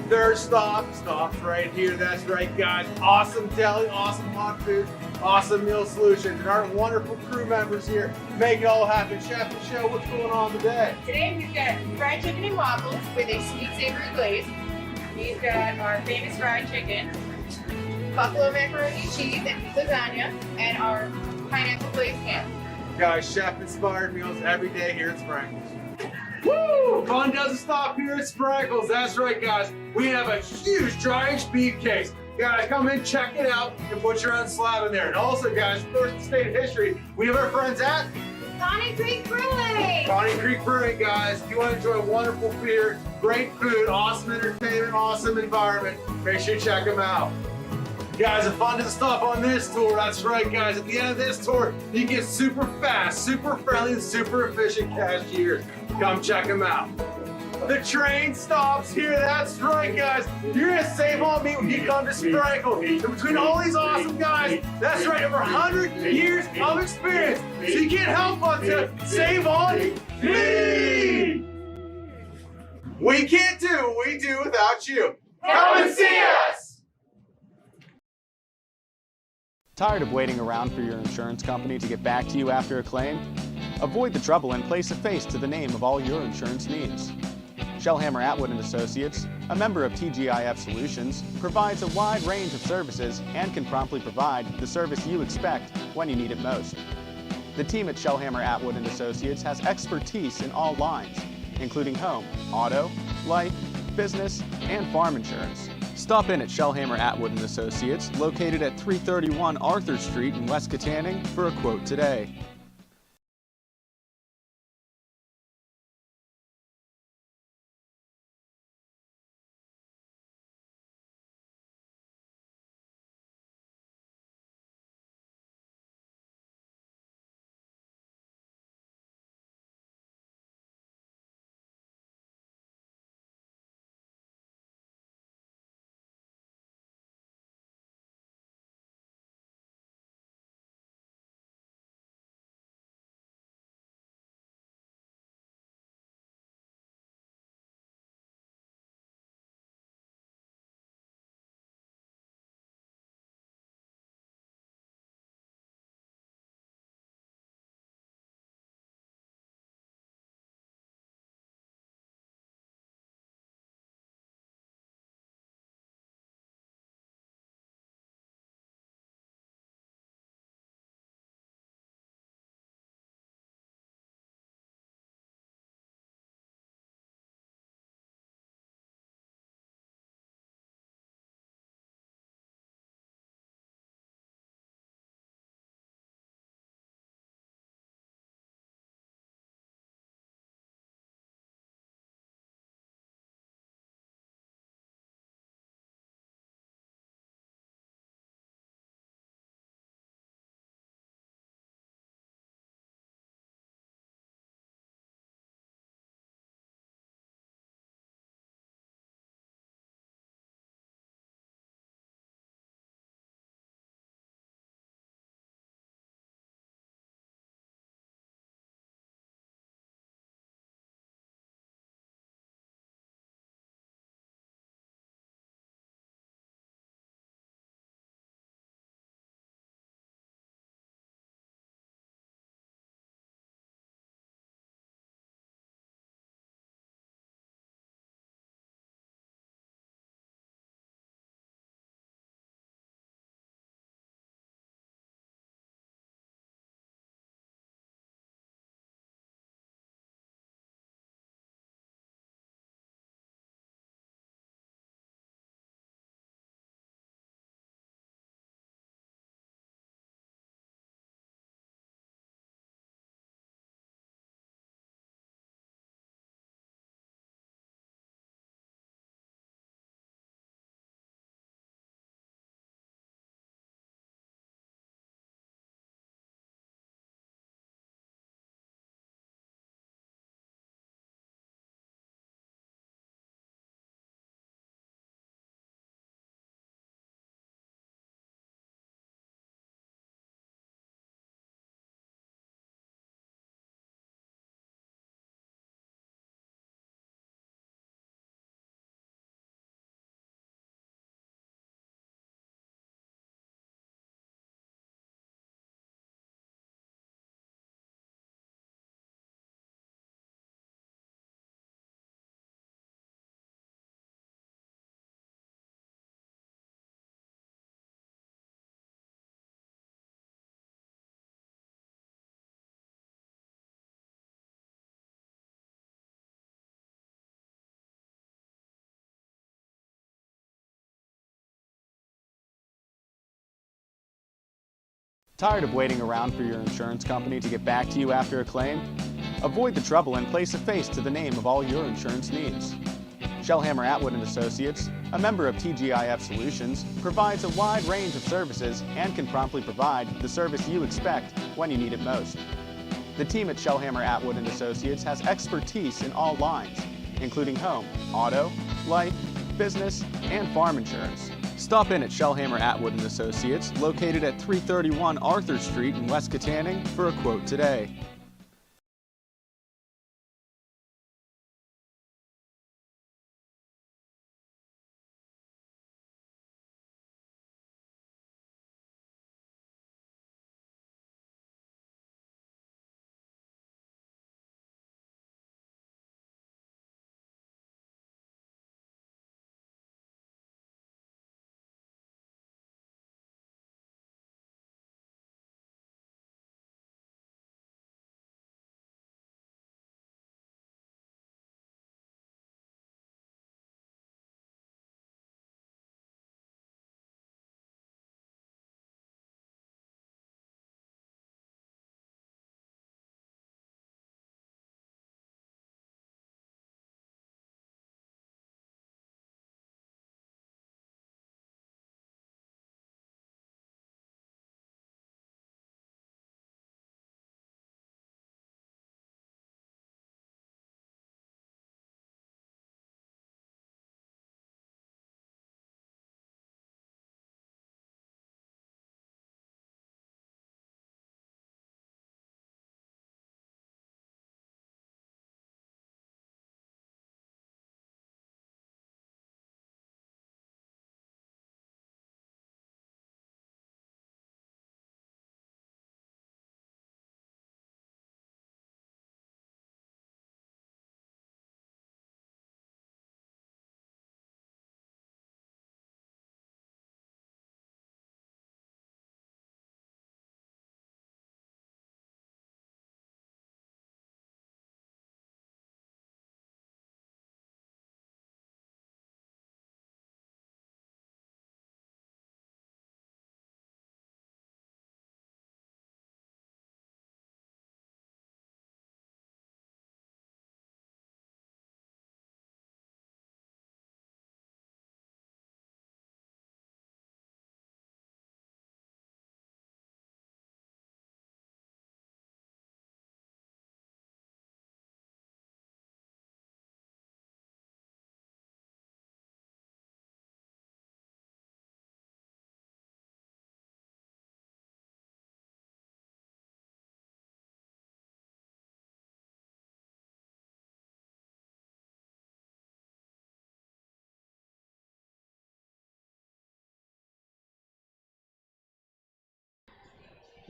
Third stop's right here, that's right, guys. Awesome deli, awesome hot food, awesome meal solutions, and our wonderful crew members here make it all happen. Chef Michelle, what's going on today? Today we've got fried chicken and waffles with a sweet savory glaze. We've got our famous fried chicken, buffalo macaroni and cheese and lasagna, and our pineapple glazed ham. Guys, chef-inspired meals every day here at Sprankles. Woo! Fun doesn't stop here at Sprankles. That's right, guys. We have a huge dry-aged beef case. Guys, come in, check it out, and put your own slab in there. And also, guys, first in state of history, we have our friends at Bonnie Creek Brewing! Bonnie Creek Brewing, guys. If you want to enjoy wonderful beer, great food, awesome entertainment, awesome environment, make sure you check them out. Guys, the fun doesn't stop on this tour. That's right, guys. At the end of this tour, you get super fast, super friendly, and super efficient cashiers. Come check them out. The train stops here. That's right, guys. You're going to save on me when you come to Sprinkle. And between all these awesome guys, that's right, over 100 years of experience. So you can't help but to save on me. We can't do what we do without you. Come and see us. Tired of waiting around for your insurance company to get back to you after a claim? Avoid the trouble and place a face to the name of all your insurance needs. Shellhammer Atwood & Associates, a member of TGIF Solutions, provides a wide range of services and can promptly provide the service you expect when you need it most. The team at Shellhammer Atwood & Associates has expertise in all lines, including home, auto, life, business, and farm insurance. Stop in at Shellhammer Atwood & Associates, located at 331 Arthur Street in West Katanning, for a quote today. Tired of waiting around for your insurance company to get back to you after a claim? Avoid the trouble and place a face to the name of all your insurance needs. Shellhammer Atwood & Associates, a member of TGIF Solutions, provides a wide range of services and can promptly provide the service you expect when you need it most. The team at Shellhammer Atwood & Associates has expertise in all lines, including home, auto, life, business, and farm insurance. Stop in at Shellhammer Atwood & Associates, located at 331 Arthur Street in West Katanning, for a quote today.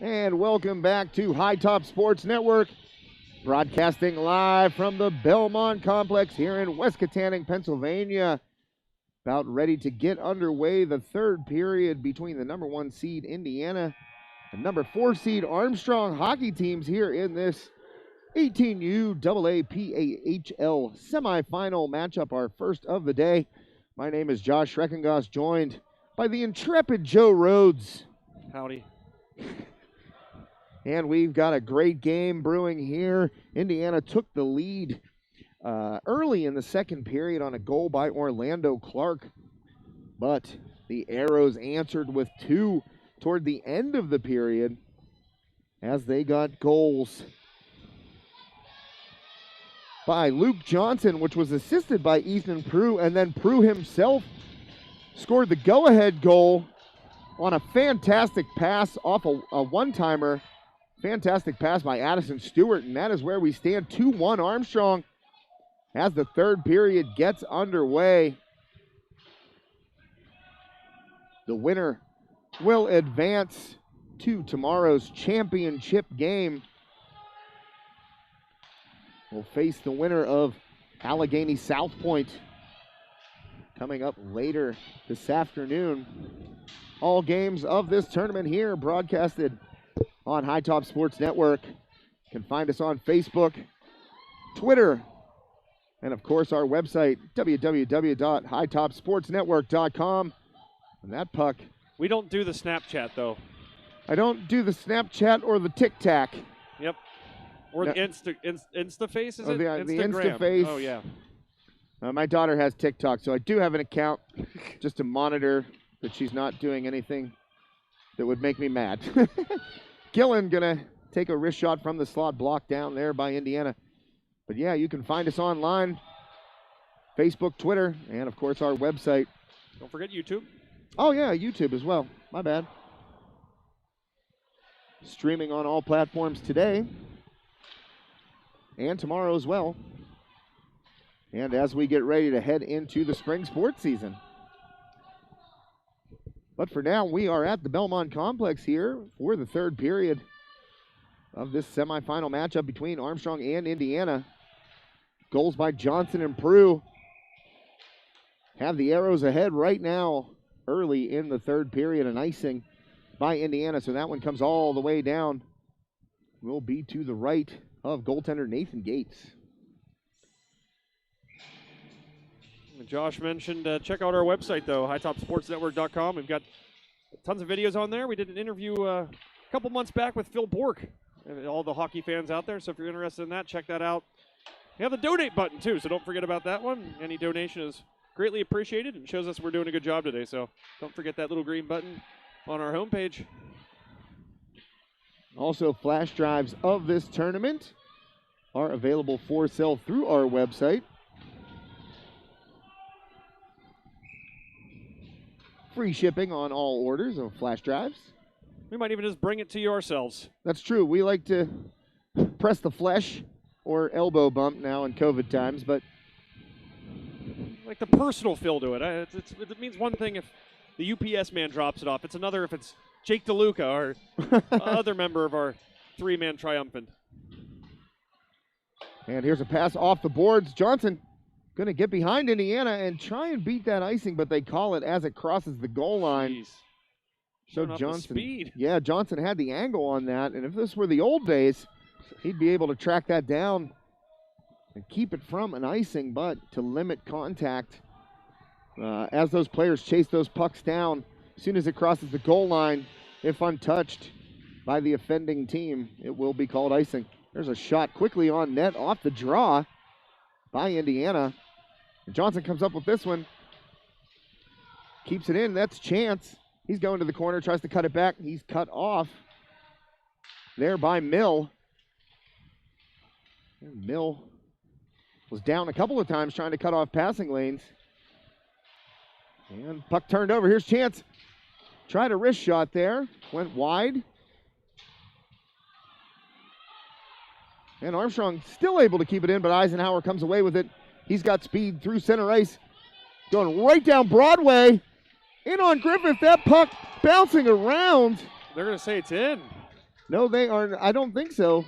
And welcome back to High Top Sports Network, broadcasting live from the Belmont Complex here in West Katanning, Pennsylvania. About ready to get underway the third period between the number 1 seed Indiana and number 4 seed Armstrong hockey teams here in this 18U AA PAHL semifinal matchup, our first of the day. My name is Josh Schreckengoss, joined by the intrepid Joe Rhodes. Howdy. And we've got a great game brewing here. Indiana took the lead early in the second period on a goal by Orlando Clark, but the Arrows answered with 2 toward the end of the period as they got goals by Luke Johnson, which was assisted by Ethan Prue, and then Prue himself scored the go-ahead goal on a fantastic pass off a one-timer. Fantastic pass by Addison Stewart, and that is where we stand, 2-1 Armstrong as the third period gets underway. The winner will advance to tomorrow's championship game. We'll face the winner of Allegheny South Point coming up later this afternoon. All games of this tournament here broadcasted on High Top Sports Network. You can find us on Facebook, Twitter, and of course our website, www.hightopsportsnetwork.com. And that puck. We don't do the Snapchat, though. I don't do the Snapchat or the Tic Tac. Yep. Or No. the Instaface, is it? The Instagram. Instaface. Oh, yeah. My daughter has TikTok, so I do have an account just to monitor that she's not doing anything that would make me mad. Gillen gonna take a wrist shot from the slot, blocked down there by Indiana. But yeah, you can find us online Facebook, Twitter, and of course our website. Don't forget YouTube. Oh yeah, YouTube as well. My bad. Streaming on all platforms today and tomorrow as well. And as we get ready to head into the spring sports season. But for now, we are at the Belmont Complex here for the third period of this semifinal matchup between Armstrong and Indiana. Goals by Johnson and Prue have the Arrows ahead right now early in the third period. An icing by Indiana, so that one comes all the way down. Will be to the right of goaltender Nathan Gates. Josh mentioned check out our website, though, hightopsportsnetwork.com. We've got tons of videos on there. We did an interview a couple months back with Phil Bork, and all the hockey fans out there. So if you're interested in that, check that out. We have the donate button, too, so don't forget about that one. Any donation is greatly appreciated and shows us we're doing a good job today. So don't forget that little green button on our homepage. Also, flash drives of this tournament are available for sale through our website. Free shipping on all orders of flash drives. We might even just bring it to you ourselves. That's true. We like to press the flesh or elbow bump now in COVID times, but Like the personal feel to it. It means one thing if the UPS man drops it off. It's another if it's Jake DeLuca or other member of our three-man triumphant. And here's a pass off the boards. Johnson going to get behind Indiana and try and beat that icing, but they call it as it crosses the goal line. Jeez. So Showing off the Johnson, speed. yeah, Johnson had the angle on that, and if this were the old days, he'd be able to track that down and keep it from an icing, but to limit contact as those players chase those pucks down. As soon as it crosses the goal line, if untouched by the offending team, it will be called icing. There's a shot quickly on net off the draw by Indiana. And Johnson comes up with this one. Keeps it in. That's Chance. He's going to the corner, tries to cut it back. He's cut off there by Mill. And Mill was down a couple of times trying to cut off passing lanes. And puck turned over. Here's Chance. Tried a wrist shot there. Went wide. And Armstrong still able to keep it in, but Eisenhower comes away with it. He's got speed through center ice. Going right down Broadway. In on Griffith. That puck bouncing around. They're going to say it's in. No, they aren't. I don't think so.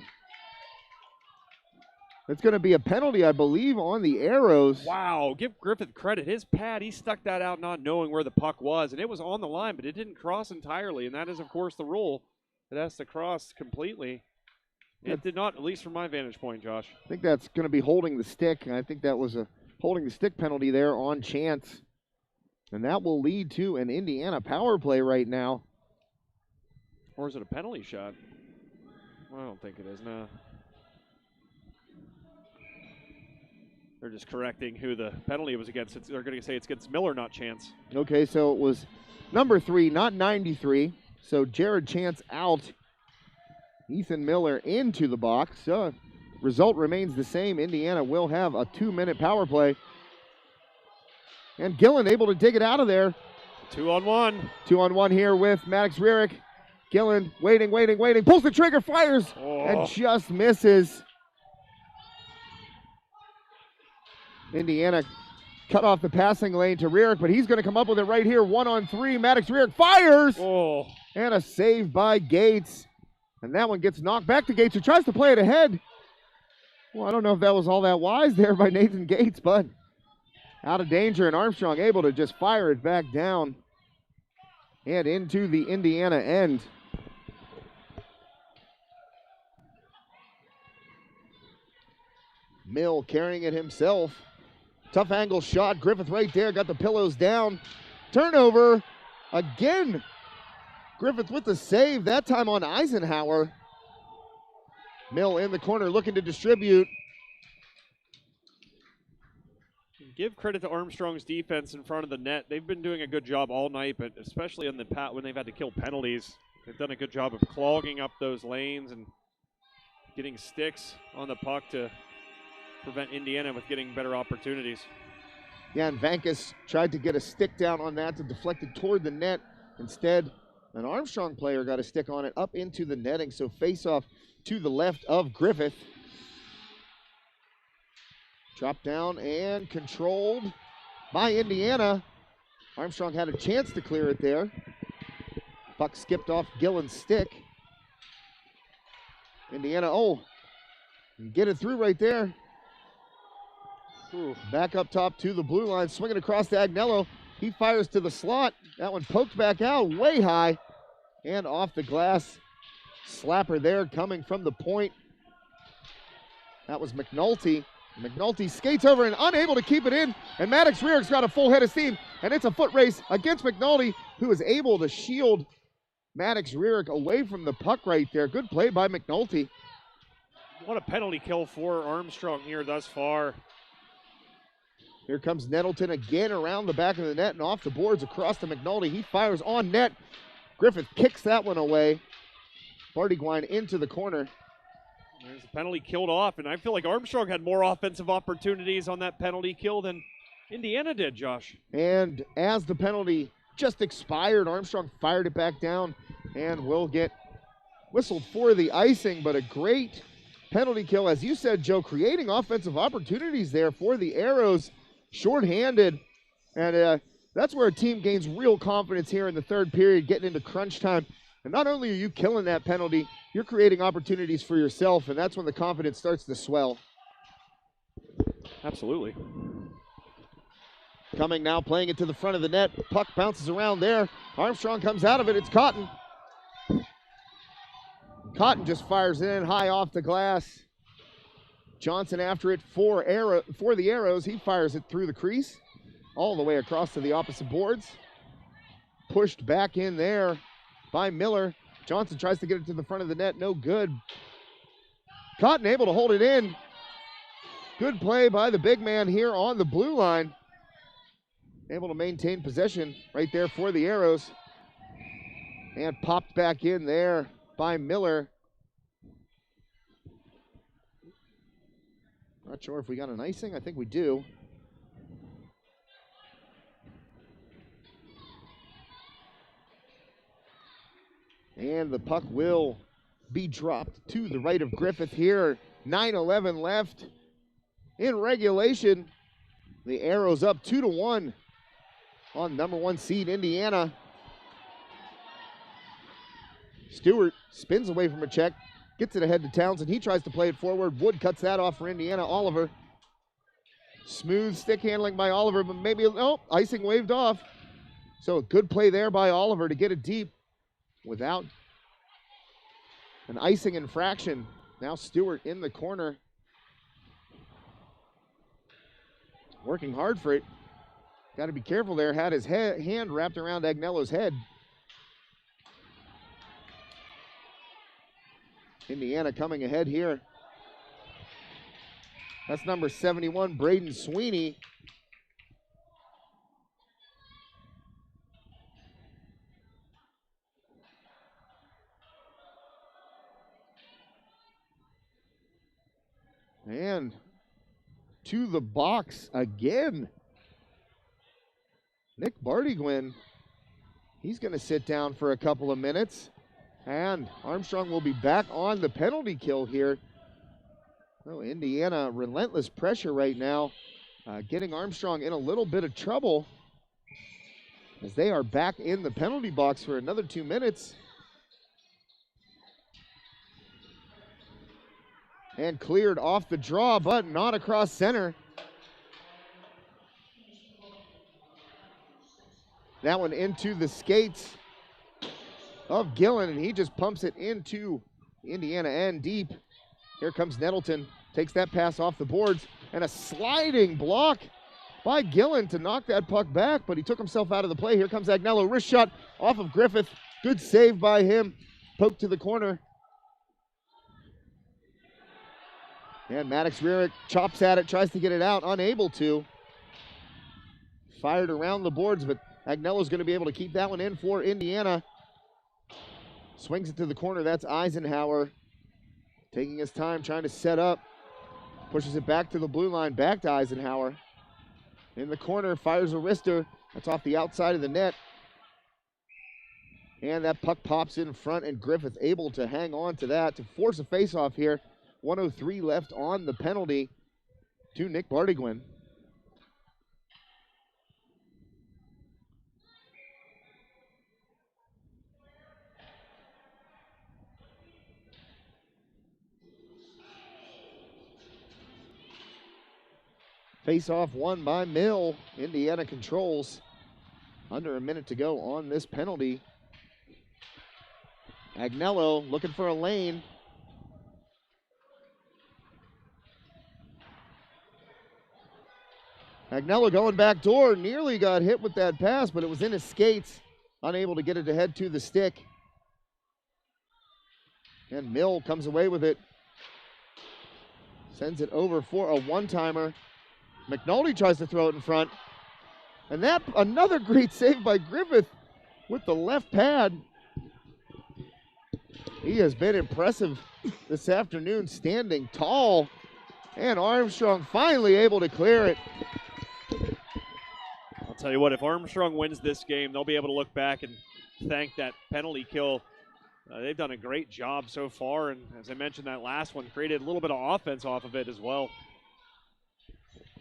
It's going to be a penalty, I believe, on the Arrows. Wow, give Griffith credit. His pad, he stuck that out not knowing where the puck was, and it was on the line, but it didn't cross entirely, and that is, of course, the rule. It has to cross completely. It did not, at least from my vantage point, Josh. I think that's going to be holding the stick, and I think that was a holding the stick penalty there on Chance. And that will lead to an Indiana power play right now. Or is it a penalty shot? I don't think it is, no. They're just correcting who the penalty was against. They're going to say it's against Miller, not Chance. Okay, so it was number 3, not 93. So Jared Chance out. Ethan Miller into the box. Result remains the same. Indiana will have a 2-minute power play. And Gillen able to dig it out of there. 2-on-1. 2-on-1 here with Maddox Rierick. Gillen waiting. Pulls the trigger, fires, and just misses. Indiana cut off the passing lane to Rierick, but he's going to come up with it right here. 1-on-3. Maddox Rierick fires. And a save by Gates. And that one gets knocked back to Gates, who tries to play it ahead. Well, I don't know if that was all that wise there by Nathan Gates, but out of danger, and Armstrong able to just fire it back down and into the Indiana end. Mill carrying it himself. Tough angle shot. Griffith right there, got the pillows down. Turnover again. Griffith with the save, that time on Eisenhower. Mill in the corner looking to distribute. Give credit to Armstrong's defense in front of the net. They've been doing a good job all night, but especially on the when they've had to kill penalties. They've done a good job of clogging up those lanes and getting sticks on the puck to prevent Indiana with getting better opportunities. Yeah, and Vankus tried to get a stick down on that to deflect it toward the net. Instead, an Armstrong player got a stick on it up into the netting. So face off to the left of Griffith. Dropped down and controlled by Indiana. Armstrong had a chance to clear it there. Puck skipped off Gillen's stick. Indiana, get it through right there. Ooh. Back up top to the blue line, swinging across to Agnello. He fires to the slot. That one poked back out way high and off the glass. Slapper there coming from the point. That was McNulty. McNulty skates over and unable to keep it in. And Maddox Rearick's got a full head of steam. And it's a foot race against McNulty, who is able to shield Maddox Rearick away from the puck right there. Good play by McNulty. What a penalty kill for Armstrong here thus far. Here comes Nettleton again around the back of the net and off the boards across to McNulty. He fires on net. Griffith kicks that one away. Bartiguine into the corner. There's a penalty killed off, and I feel like Armstrong had more offensive opportunities on that penalty kill than Indiana did, Josh. And as the penalty just expired, Armstrong fired it back down and will get whistled for the icing, but a great penalty kill, as you said, Joe, creating offensive opportunities there for the Arrows. Short-handed, and that's where a team gains real confidence here in the third period, getting into crunch time. And not only are you killing that penalty, you're creating opportunities for yourself, and that's when the confidence starts to swell. Absolutely. Coming now, playing it to the front of the net. Puck bounces around there. Armstrong comes out of it. It's Cotton. Cotton just fires it in high off the glass. Johnson after it for the Arrows. He fires it through the crease all the way across to the opposite boards. Pushed back in there by Miller. Johnson tries to get it to the front of the net. No good. Cotton able to hold it in. Good play by the big man here on the blue line. Able to maintain possession right there for the Arrows. And popped back in there by Miller. Not sure if we got an icing. I think we do. And the puck will be dropped to the right of Griffith here. 9:11 left in regulation. The Arrows up 2-1 on number 1 seed Indiana. Stewart spins away from a check. Gets it ahead to Townsend. He tries to play it forward. Wood cuts that off for Indiana. Oliver. Smooth stick handling by Oliver, but maybe, icing waved off. So a good play there by Oliver to get it deep without an icing infraction. Now Stewart in the corner. Working hard for it. Got to be careful there. Had his hand wrapped around Agnello's head. Indiana coming ahead here. That's number 71, Braden Sweeney. And to the box again. Nick Bartiguine. He's going to sit down for a couple of minutes. And Armstrong will be back on the penalty kill here. Oh, Indiana, relentless pressure right now. Getting Armstrong in a little bit of trouble as they are back in the penalty box for another 2 minutes. And cleared off the draw, but not across center. That one into the skates of Gillen, and he just pumps it into Indiana end deep. Here comes Nettleton, takes that pass off the boards, and a sliding block by Gillen to knock that puck back, but he took himself out of the play. Here comes Agnello, wrist shot off of Griffith. Good save by him, poked to the corner. And Maddox Rearick chops at it, tries to get it out, unable to. Fired around the boards, but Agnello's going to be able to keep that one in for Indiana. Swings it to the corner, that's Eisenhower. Taking his time, trying to set up. Pushes it back to the blue line, back to Eisenhower. in the corner, fires a wrister. That's off the outside of the net. And that puck pops in front, and Griffith able to hang on to that to force a face-off here. 1:03 left on the penalty to Nick Bartigwin. Face-off won by Mill. Indiana controls. Under a minute to go on this penalty. Agnello looking for a lane. Agnello going back door, nearly got hit with that pass, but it was in his skates. Unable to get it to head to the stick. And Mill comes away with it. Sends it over for a one-timer. McNulty tries to throw it in front. And that, another great save by Griffith with the left pad. He has been impressive this afternoon, standing tall. And Armstrong finally able to clear it. I'll tell you what, if Armstrong wins this game, they'll be able to look back and thank that penalty kill. They've done a great job so far, and as I mentioned, that last one created a little bit of offense off of it as well.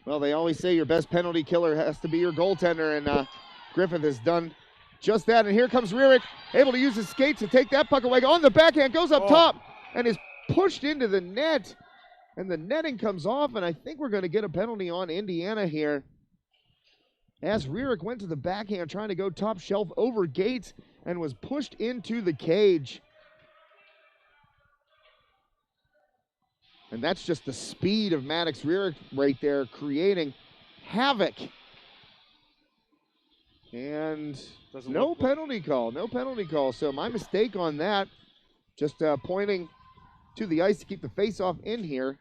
Well, they always say your best penalty killer has to be your goaltender, and Griffith has done just that. And here comes Rierick, able to use his skates to take that puck away. On the backhand, goes up top, and is pushed into the net. And the netting comes off, and I think we're going to get a penalty on Indiana here. As Rierick went to the backhand, trying to go top shelf over Gates, and was pushed into the cage. And that's just the speed of Maddox Rierick right there, creating havoc. And no penalty call. So my mistake on that, just pointing to the ice to keep the faceoff in here.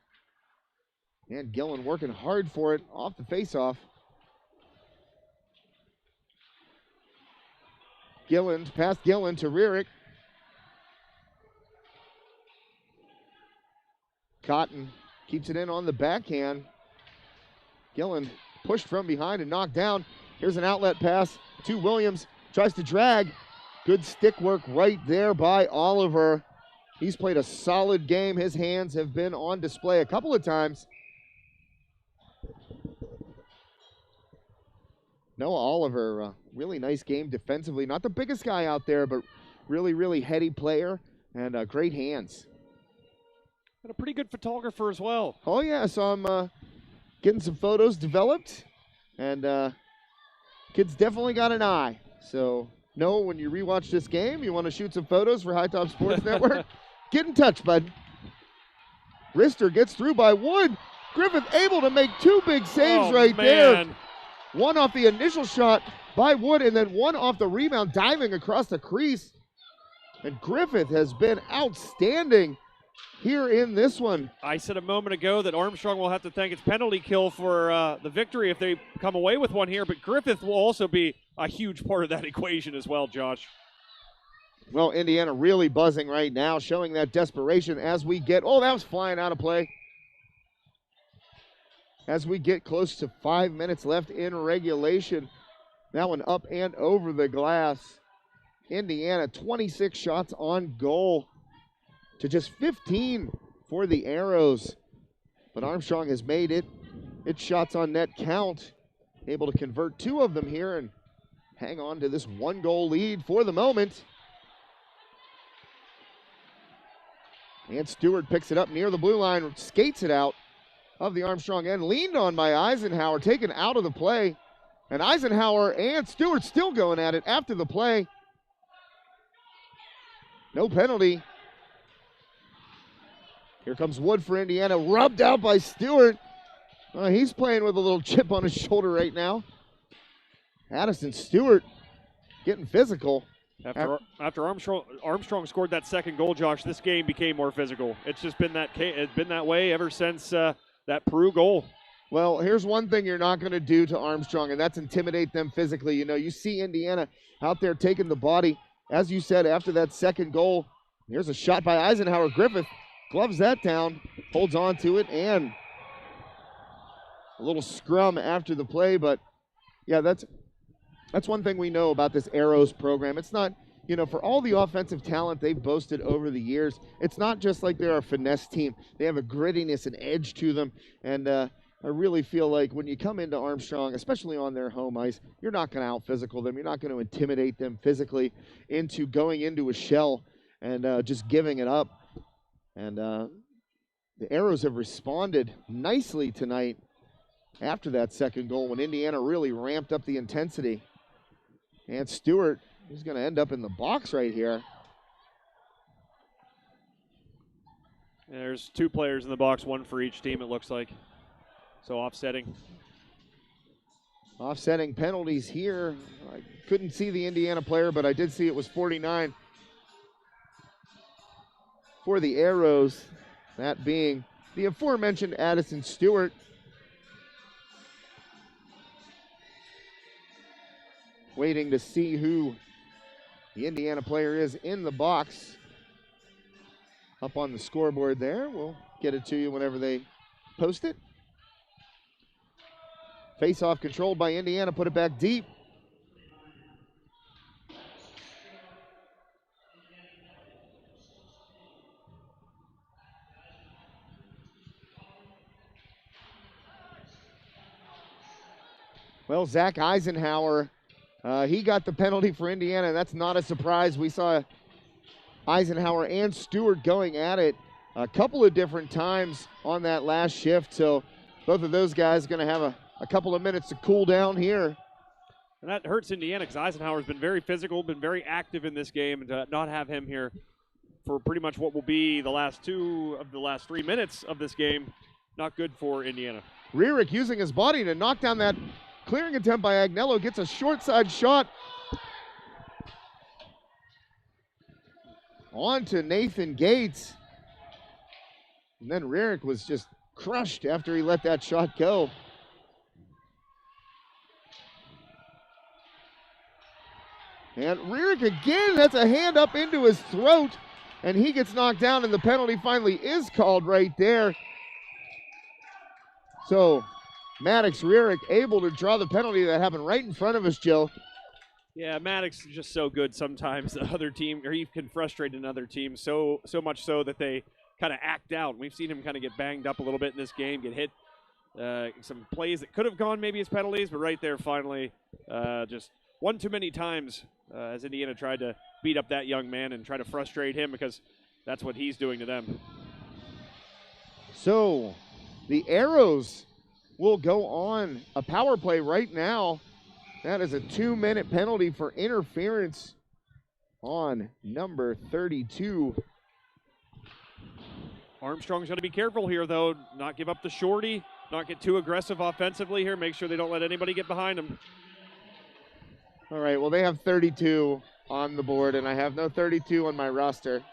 And Gillen working hard for it off the faceoff. Past Gillen to Rierick. Cotton keeps it in on the backhand. Gillen pushed from behind and knocked down. Here's an outlet pass to Williams. Tries to drag. Good stick work right there by Oliver. He's played a solid game. His hands have been on display a couple of times. Noah Oliver, really nice game defensively. Not the biggest guy out there, but really, really heady player and great hands. And a pretty good photographer as well. Oh, yeah, so I'm getting some photos developed, and kid's definitely got an eye. So, Noah, when you rewatch this game, you want to shoot some photos for High Top Sports Network, get in touch, bud. Rister gets through by Wood. Griffith able to make two big saves there. One off the initial shot by Wood, and then one off the rebound, diving across the crease. And Griffith has been outstanding here in this one. I said a moment ago that Armstrong will have to thank its penalty kill for the victory if they come away with one here, but Griffith will also be a huge part of that equation as well, Josh. Well, Indiana really buzzing right now, showing that desperation as we get, that was flying out of play. As we get close to 5 minutes left in regulation. That one up and over the glass. Indiana, 26 shots on goal to just 15 for the Arrows. But Armstrong has made its shots on net count. Able to convert 2 of them here and hang on to this 1-goal lead for the moment. And Stewart picks it up near the blue line, skates it out of the Armstrong end, leaned on by Eisenhower, taken out of the play. And Eisenhower and Stewart still going at it after the play. No penalty. Here comes Wood for Indiana, rubbed out by Stewart. He's playing with a little chip on his shoulder right now. Addison Stewart getting physical. After Armstrong scored that second goal, Josh, this game became more physical. It's just been that way ever since that Peru goal. Well, here's one thing you're not going to do to Armstrong, and that's intimidate them physically. You know, you see Indiana out there taking the body. As you said, after that second goal, here's a shot by Eisenhower. Griffith gloves that down, holds on to it, and a little scrum after the play, but yeah, that's one thing we know about this Arrows program. It's not, you know, for all the offensive talent they've boasted over the years, it's not just like they're a finesse team. They have a grittiness and edge to them, and I really feel like when you come into Armstrong, especially on their home ice, you're not going to out-physical them. You're not going to intimidate them physically into going into a shell and just giving it up. And the Arrows have responded nicely tonight after that second goal when Indiana really ramped up the intensity. And Stewart is going to end up in the box right here. There's 2 players in the box, 1 for each team, it looks like. So offsetting. Offsetting penalties here. I couldn't see the Indiana player, but I did see it was 49 for the Arrows, that being the aforementioned Addison Stewart. Waiting to see who the Indiana player is in the box. Up on the scoreboard there. We'll get it to you whenever they post it. Face-off controlled by Indiana, put it back deep. Well, Zach Eisenhower, he got the penalty for Indiana, and that's not a surprise. We saw Eisenhower and Stewart going at it a couple of different times on that last shift, so both of those guys are going to have a couple of minutes to cool down here. And that hurts Indiana because Eisenhower's been very physical, been very active in this game, and to not have him here for pretty much what will be the last 2 of the last 3 minutes of this game, not good for Indiana. Rierick using his body to knock down that clearing attempt by Agnello, gets a short side shot on to Nathan Gates. And then Rierick was just crushed after he let that shot go. And Rierick again, that's a hand up into his throat, and he gets knocked down, and the penalty finally is called right there. So Maddox Rierick able to draw the penalty that happened right in front of us, Joe. Yeah, Maddox is just so good sometimes. The other team, or he can frustrate another team so much so that they kind of act out. We've seen him kind of get banged up a little bit in this game, get hit. Some plays that could have gone maybe as penalties, but right there finally just one too many times as Indiana tried to beat up that young man and try to frustrate him because that's what he's doing to them. So the Arrows will go on a power play right now. That is a 2-minute penalty for interference on number 32. Armstrong's got to be careful here, though. Not give up the shorty, not get too aggressive offensively here. Make sure they don't let anybody get behind them. All right, well, they have 32 on the board, and I have no 32 on my roster.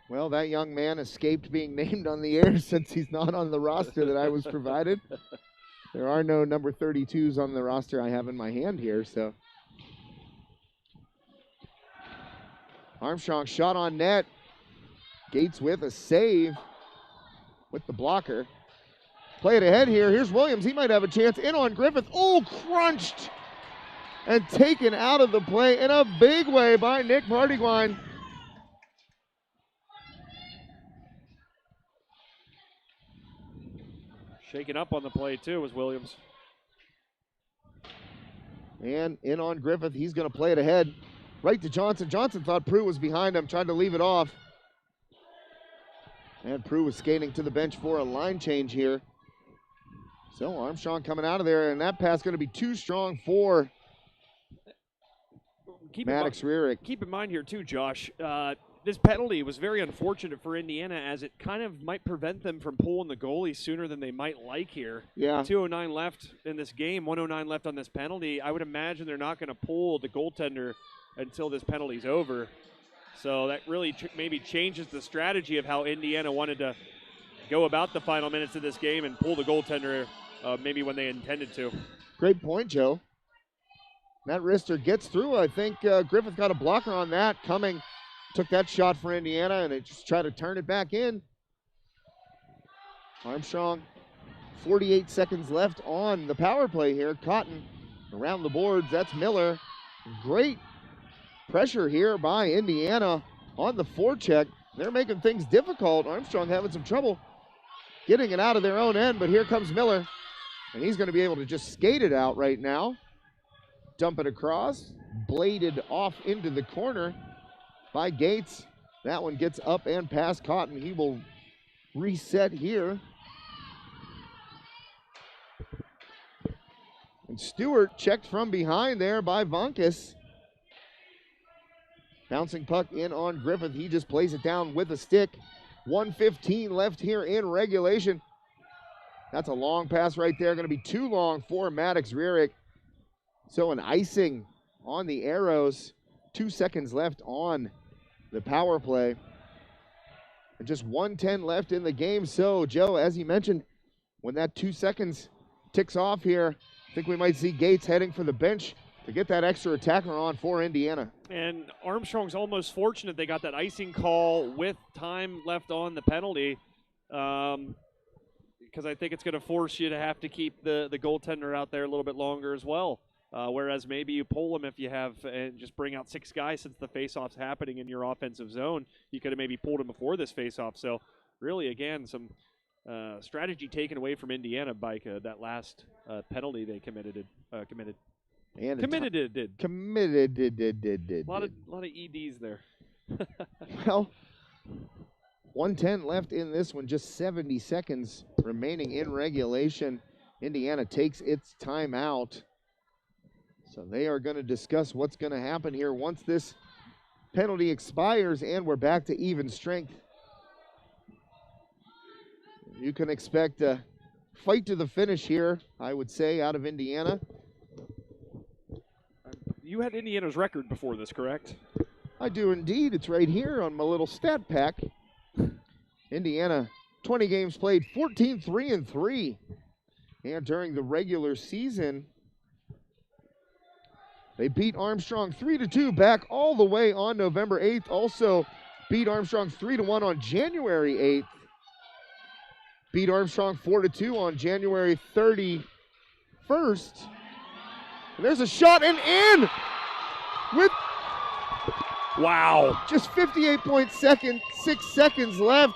Well, that young man escaped being named on the air since he's not on the roster that I was provided. There are no number 32s on the roster I have in my hand here, so. Armstrong shot on net. Gates with a save with the blocker. Play it ahead here. Here's Williams. He might have a chance. In on Griffith. Oh, crunched and taken out of the play in a big way by Nick Partigwine. Shaking up on the play, too, was Williams. And in on Griffith. He's going to play it ahead. Right to Johnson. Johnson thought Prue was behind him, tried to leave it off. And Prue was skating to the bench for a line change here. So Armstrong coming out of there, and that pass going to be too strong for Maddox Rierick. Keep in mind here, too, Josh, this penalty was very unfortunate for Indiana as it kind of might prevent them from pulling the goalie sooner than they might like here. Yeah. 2:09 left in this game, 1:09 left on this penalty. I would imagine they're not going to pull the goaltender until this penalty's over. So that really maybe changes the strategy of how Indiana wanted to go about the final minutes of this game and pull the goaltender maybe when they intended to. Great point, Joe. That wrister gets through. I think Griffith got a blocker on that. Cumming took that shot for Indiana, and it just tried to turn it back in. Armstrong, 48 seconds left on the power play here. Cotton around the boards. That's Miller. Great pressure here by Indiana on the forecheck. They're making things difficult. Armstrong having some trouble getting it out of their own end, but here comes Miller, and he's going to be able to just skate it out right now. Dump it across, bladed off into the corner by Gates. That one gets up and past Cotton. He will reset here. And Stewart checked from behind there by Vonkus. Bouncing puck in on Griffith. He just plays it down with a stick. 1:15 left here in regulation. That's a long pass right there. Going to be too long for Maddox Rearick. So an icing on the Arrows. 2 seconds left on the power play. And just 1:10 left in the game. So, Joe, as you mentioned, when that 2 seconds ticks off here, I think we might see Gates heading for the bench to get that extra attacker on for Indiana. And Armstrong's almost fortunate they got that icing call with time left on the penalty, because I think it's going to force you to have to keep the goaltender out there a little bit longer as well. Whereas maybe you pull him if you have and just bring out 6 guys since the faceoff's happening in your offensive zone. You could have maybe pulled him before this faceoff. So really, again, some strategy taken away from Indiana by that last penalty they committed. And Committed. Committed. A lot of EDs there. Well, 1:10 left in this one, just 70 seconds remaining in regulation. Indiana takes its timeout. So they are going to discuss what's going to happen here once this penalty expires, and we're back to even strength. You can expect a fight to the finish here, I would say, out of Indiana. You had Indiana's record before this, correct? I do indeed. It's right here on my little stat pack. Indiana, 20 games played, 14-3-3. And during the regular season, they beat Armstrong 3-2 back all the way on November 8th. Also beat Armstrong 3-1 on January 8th. Beat Armstrong 4-2 on January 31st. And there's a shot and in with wow, just 58.6 seconds left.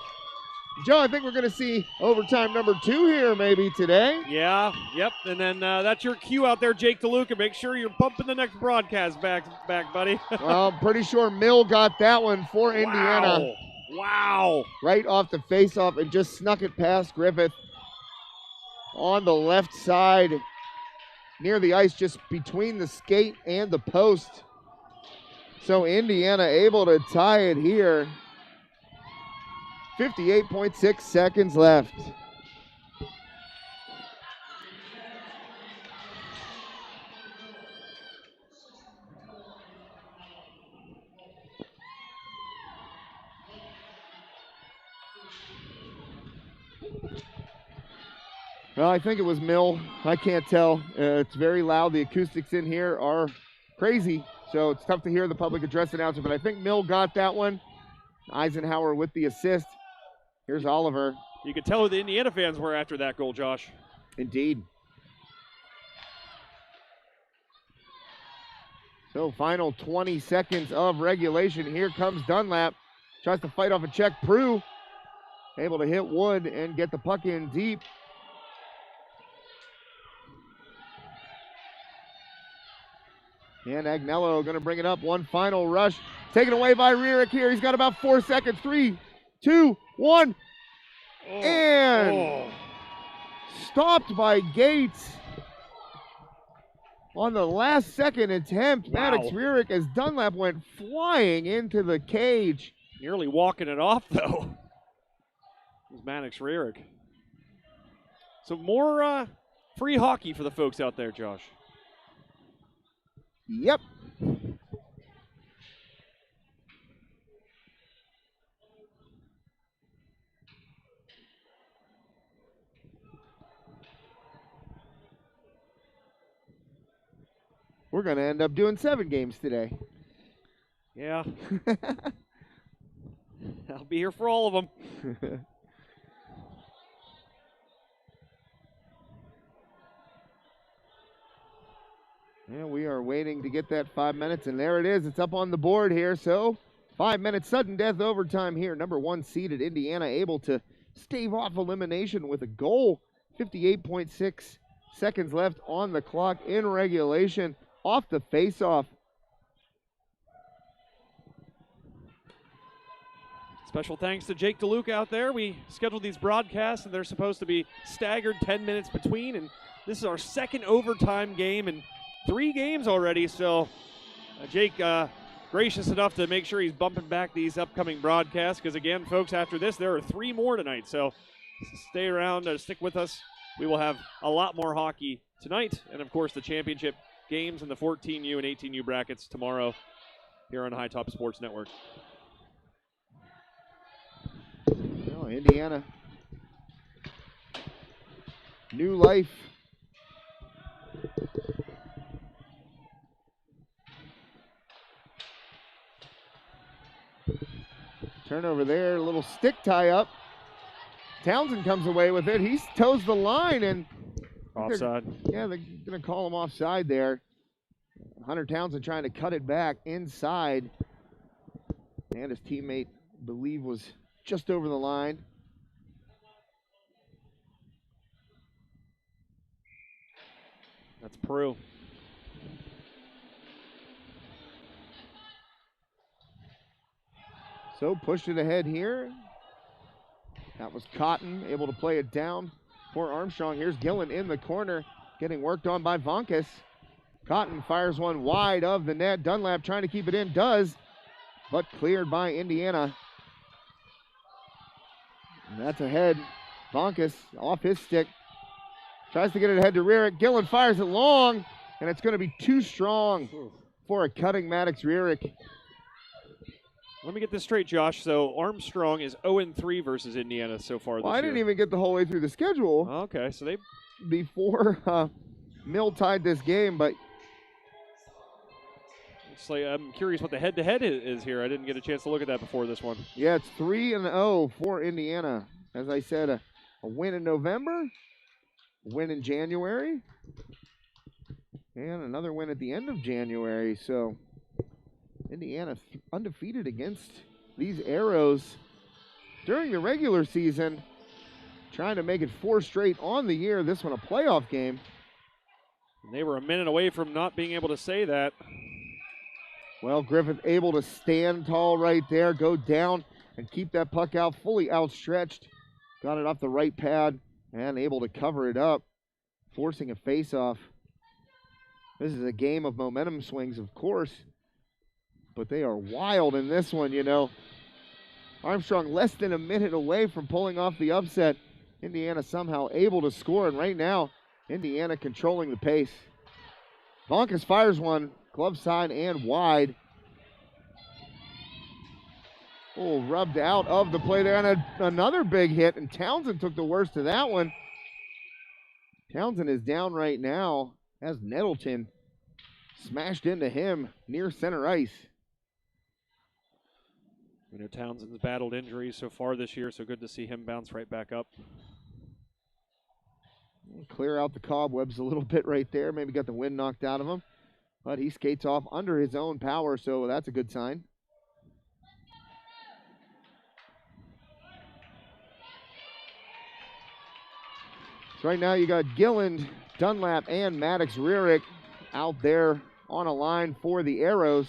Joe, I think we're going to see overtime number 2 here maybe today. Yeah, yep. And then that's your cue out there, Jake DeLuca. Make sure you're bumping the next broadcast back, buddy. Well, I'm pretty sure Mill got that one for Indiana. Wow. Right off the faceoff and just snuck it past Griffith on the left side near the ice, just between the skate and the post. So Indiana able to tie it here. 58.6 seconds left. Well, I think it was Mill. I can't tell. It's very loud. The acoustics in here are crazy, so it's tough to hear the public address announcer, but I think Mill got that one. Eisenhower with the assist. Here's Oliver. You could tell who the Indiana fans were after that goal, Josh. Indeed. So final 20 seconds of regulation. Here comes Dunlap. Tries to fight off a check. Prue able to hit Wood and get the puck in deep. And Agnello going to bring it up. One final rush. Taken away by Rearick here. He's got about 4 seconds. 3, 2, 1. And stopped by Gates on the last second attempt. Wow. Maddox Rearick as Dunlap went flying into the cage. Nearly walking it off, though. It was Maddox Rearick. So more free hockey for the folks out there, Josh. Yep. We're we're going to end up doing 7 games today. Yeah. I'll be here for all of them. Yeah, we are waiting to get that 5 minutes, and there it is. It's up on the board here. So 5 minutes sudden death overtime here. Number 1 seeded Indiana able to stave off elimination with a goal. 58.6 seconds left on the clock in regulation off the faceoff. Special thanks to Jake DeLuca out there. We scheduled these broadcasts, and they're supposed to be staggered 10 minutes between, and this is our second overtime game in 3 games already. So Jake gracious enough to make sure he's bumping back these upcoming broadcasts, because again, folks, after this, there are 3 more tonight. So stay around, stick with us. We will have a lot more hockey tonight, and of course the championship games in the 14U and 18U brackets tomorrow here on High Top Sports Network. Well, Indiana, new life. Turnover there, a little stick tie up. Townsend comes away with it. He toes the line, and Offside. yeah, they're going to call him offside there. Hunter Townsend trying to cut it back inside, and his teammate, I believe, was just over the line. That's Peru. So pushed it ahead here. That was Cotton, able to play it down for Armstrong. Here's Gillen in the corner, getting worked on by Vonkus. Cotton fires one wide of the net. Dunlap trying to keep it in, does, but cleared by Indiana. And that's ahead. Vonkus off his stick. Tries to get it ahead to Rierick. Gillen fires it long, and it's going to be too strong for a cutting Maddox Rierick. Let me get this straight, Josh. So Armstrong is 0-3 versus Indiana so far this Well, I year. didn't even get the whole way through the schedule Okay, so they before Mill tied this game, but it's like, I'm curious what the head-to-head is here. I didn't get a chance to look at that before this one. yeah, it's 3-0 for Indiana. As I said, a win in November, a win in January, and another win at the end of January. So Indiana undefeated against these Arrows during the regular season, trying to make it 4 straight on the year. This one a playoff game. And they were a minute away from not being able to say that. Well, Griffith able to stand tall right there, go down, and keep that puck out fully outstretched. Got it off the right pad and able to cover it up, forcing a face-off. This is a game of momentum swings, of course, but they are wild in this one, you know. Armstrong less than a minute away from pulling off the upset. Indiana somehow able to score, and right now, Indiana controlling the pace. Vonkus fires one, glove side and wide. Oh, rubbed out of the play there, and another big hit, and Townsend took the worst of that one. Townsend is down right now as Nettleton smashed into him near center ice. We know Townsend's battled injuries so far this year, so good to see him bounce right back up. Clear out the cobwebs a little bit right there. Maybe got the wind knocked out of him. But he skates off under his own power, so that's a good sign. So right now you got Gilland, Dunlap, and Maddox Rierick out there on a line for the Arrows.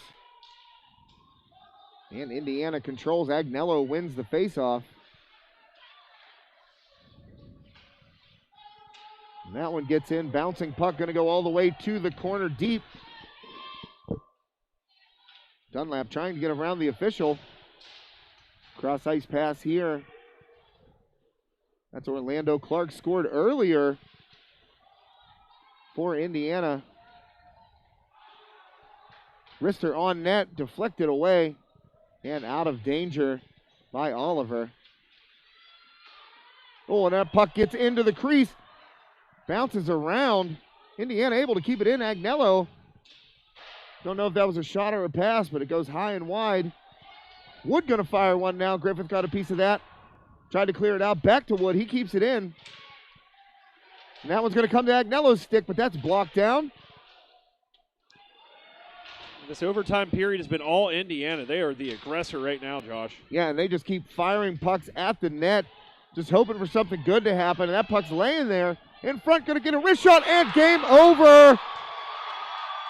And Indiana controls. Agnello wins the faceoff. And that one gets in. Bouncing puck going to go all the way to the corner deep. Dunlap trying to get around the official. Cross ice pass here. That's Orlando Clark scored earlier for Indiana. Wrister on net, deflected away and out of danger by Oliver. Oh, and that puck gets into the crease. Bounces around. Indiana able to keep it in. Agnello Don't know if that was a shot or a pass, but it goes high and wide. Wood going to fire one now. Griffith got a piece of that. Tried to clear it out. Back to Wood. He keeps it in. And that one's going to come to Agnello's stick, but that's blocked down. This overtime period has been all Indiana. They are the aggressor right now, Josh. Yeah, and they just keep firing pucks at the net, just hoping for something good to happen. And that puck's laying there in front, going to get a wrist shot, and game over.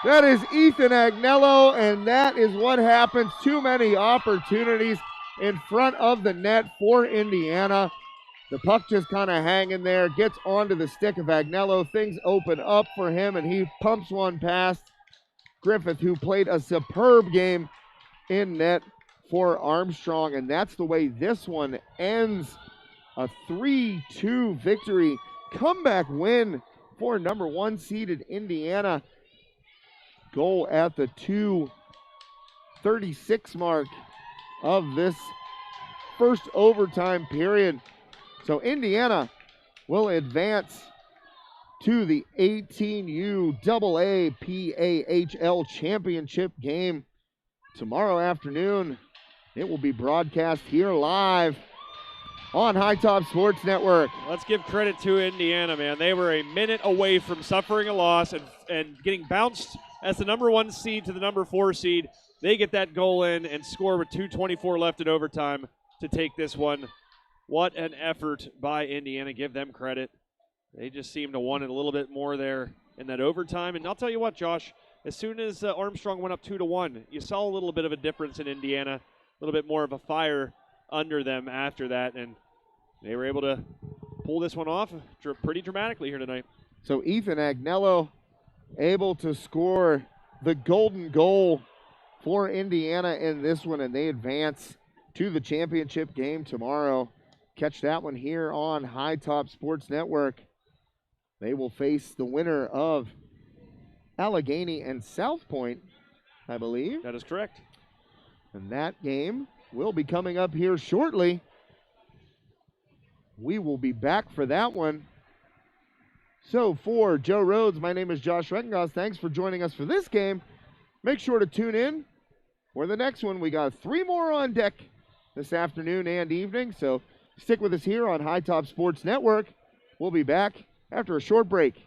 That is Ethan Agnello, and that is what happens. Too many opportunities in front of the net for Indiana. The puck just kind of hanging there, gets onto the stick of Agnello. Things open up for him, and he pumps one past Griffith, who played a superb game in net for Armstrong, and that's the way this one ends. A 3-2 victory, comeback win for number 1 seeded Indiana. Goal at the 2:36 mark of this first overtime period. So Indiana will advance to the 18U AA PAHL championship game tomorrow afternoon. It will be broadcast here live on High Top Sports Network. Let's give credit to Indiana, man. They were a minute away from suffering a loss and getting bounced as the number 1 seed to the number 4 seed. They get that goal in and score with 2:24 left in overtime to take this one. What an effort by Indiana. Give them credit. They just seem to want it a little bit more there in that overtime. And I'll tell you what, Josh, as soon as Armstrong went up 2-1, you saw a little bit of a difference in Indiana, a little bit more of a fire under them after that, and they were able to pull this one off pretty dramatically here tonight. So Ethan Agnello able to score the golden goal for Indiana in this one, and they advance to the championship game tomorrow. Catch that one here on High Top Sports Network. They will face the winner of Allegheny and South Point, I believe. That is correct. And that game will be coming up here shortly. We will be back for that one. So for Joe Rhodes, my name is Josh Rettengoss. Thanks for joining us for this game. Make sure to tune in for the next one. We got 3 more on deck this afternoon and evening. So stick with us here on High Top Sports Network. We'll be back after a short break.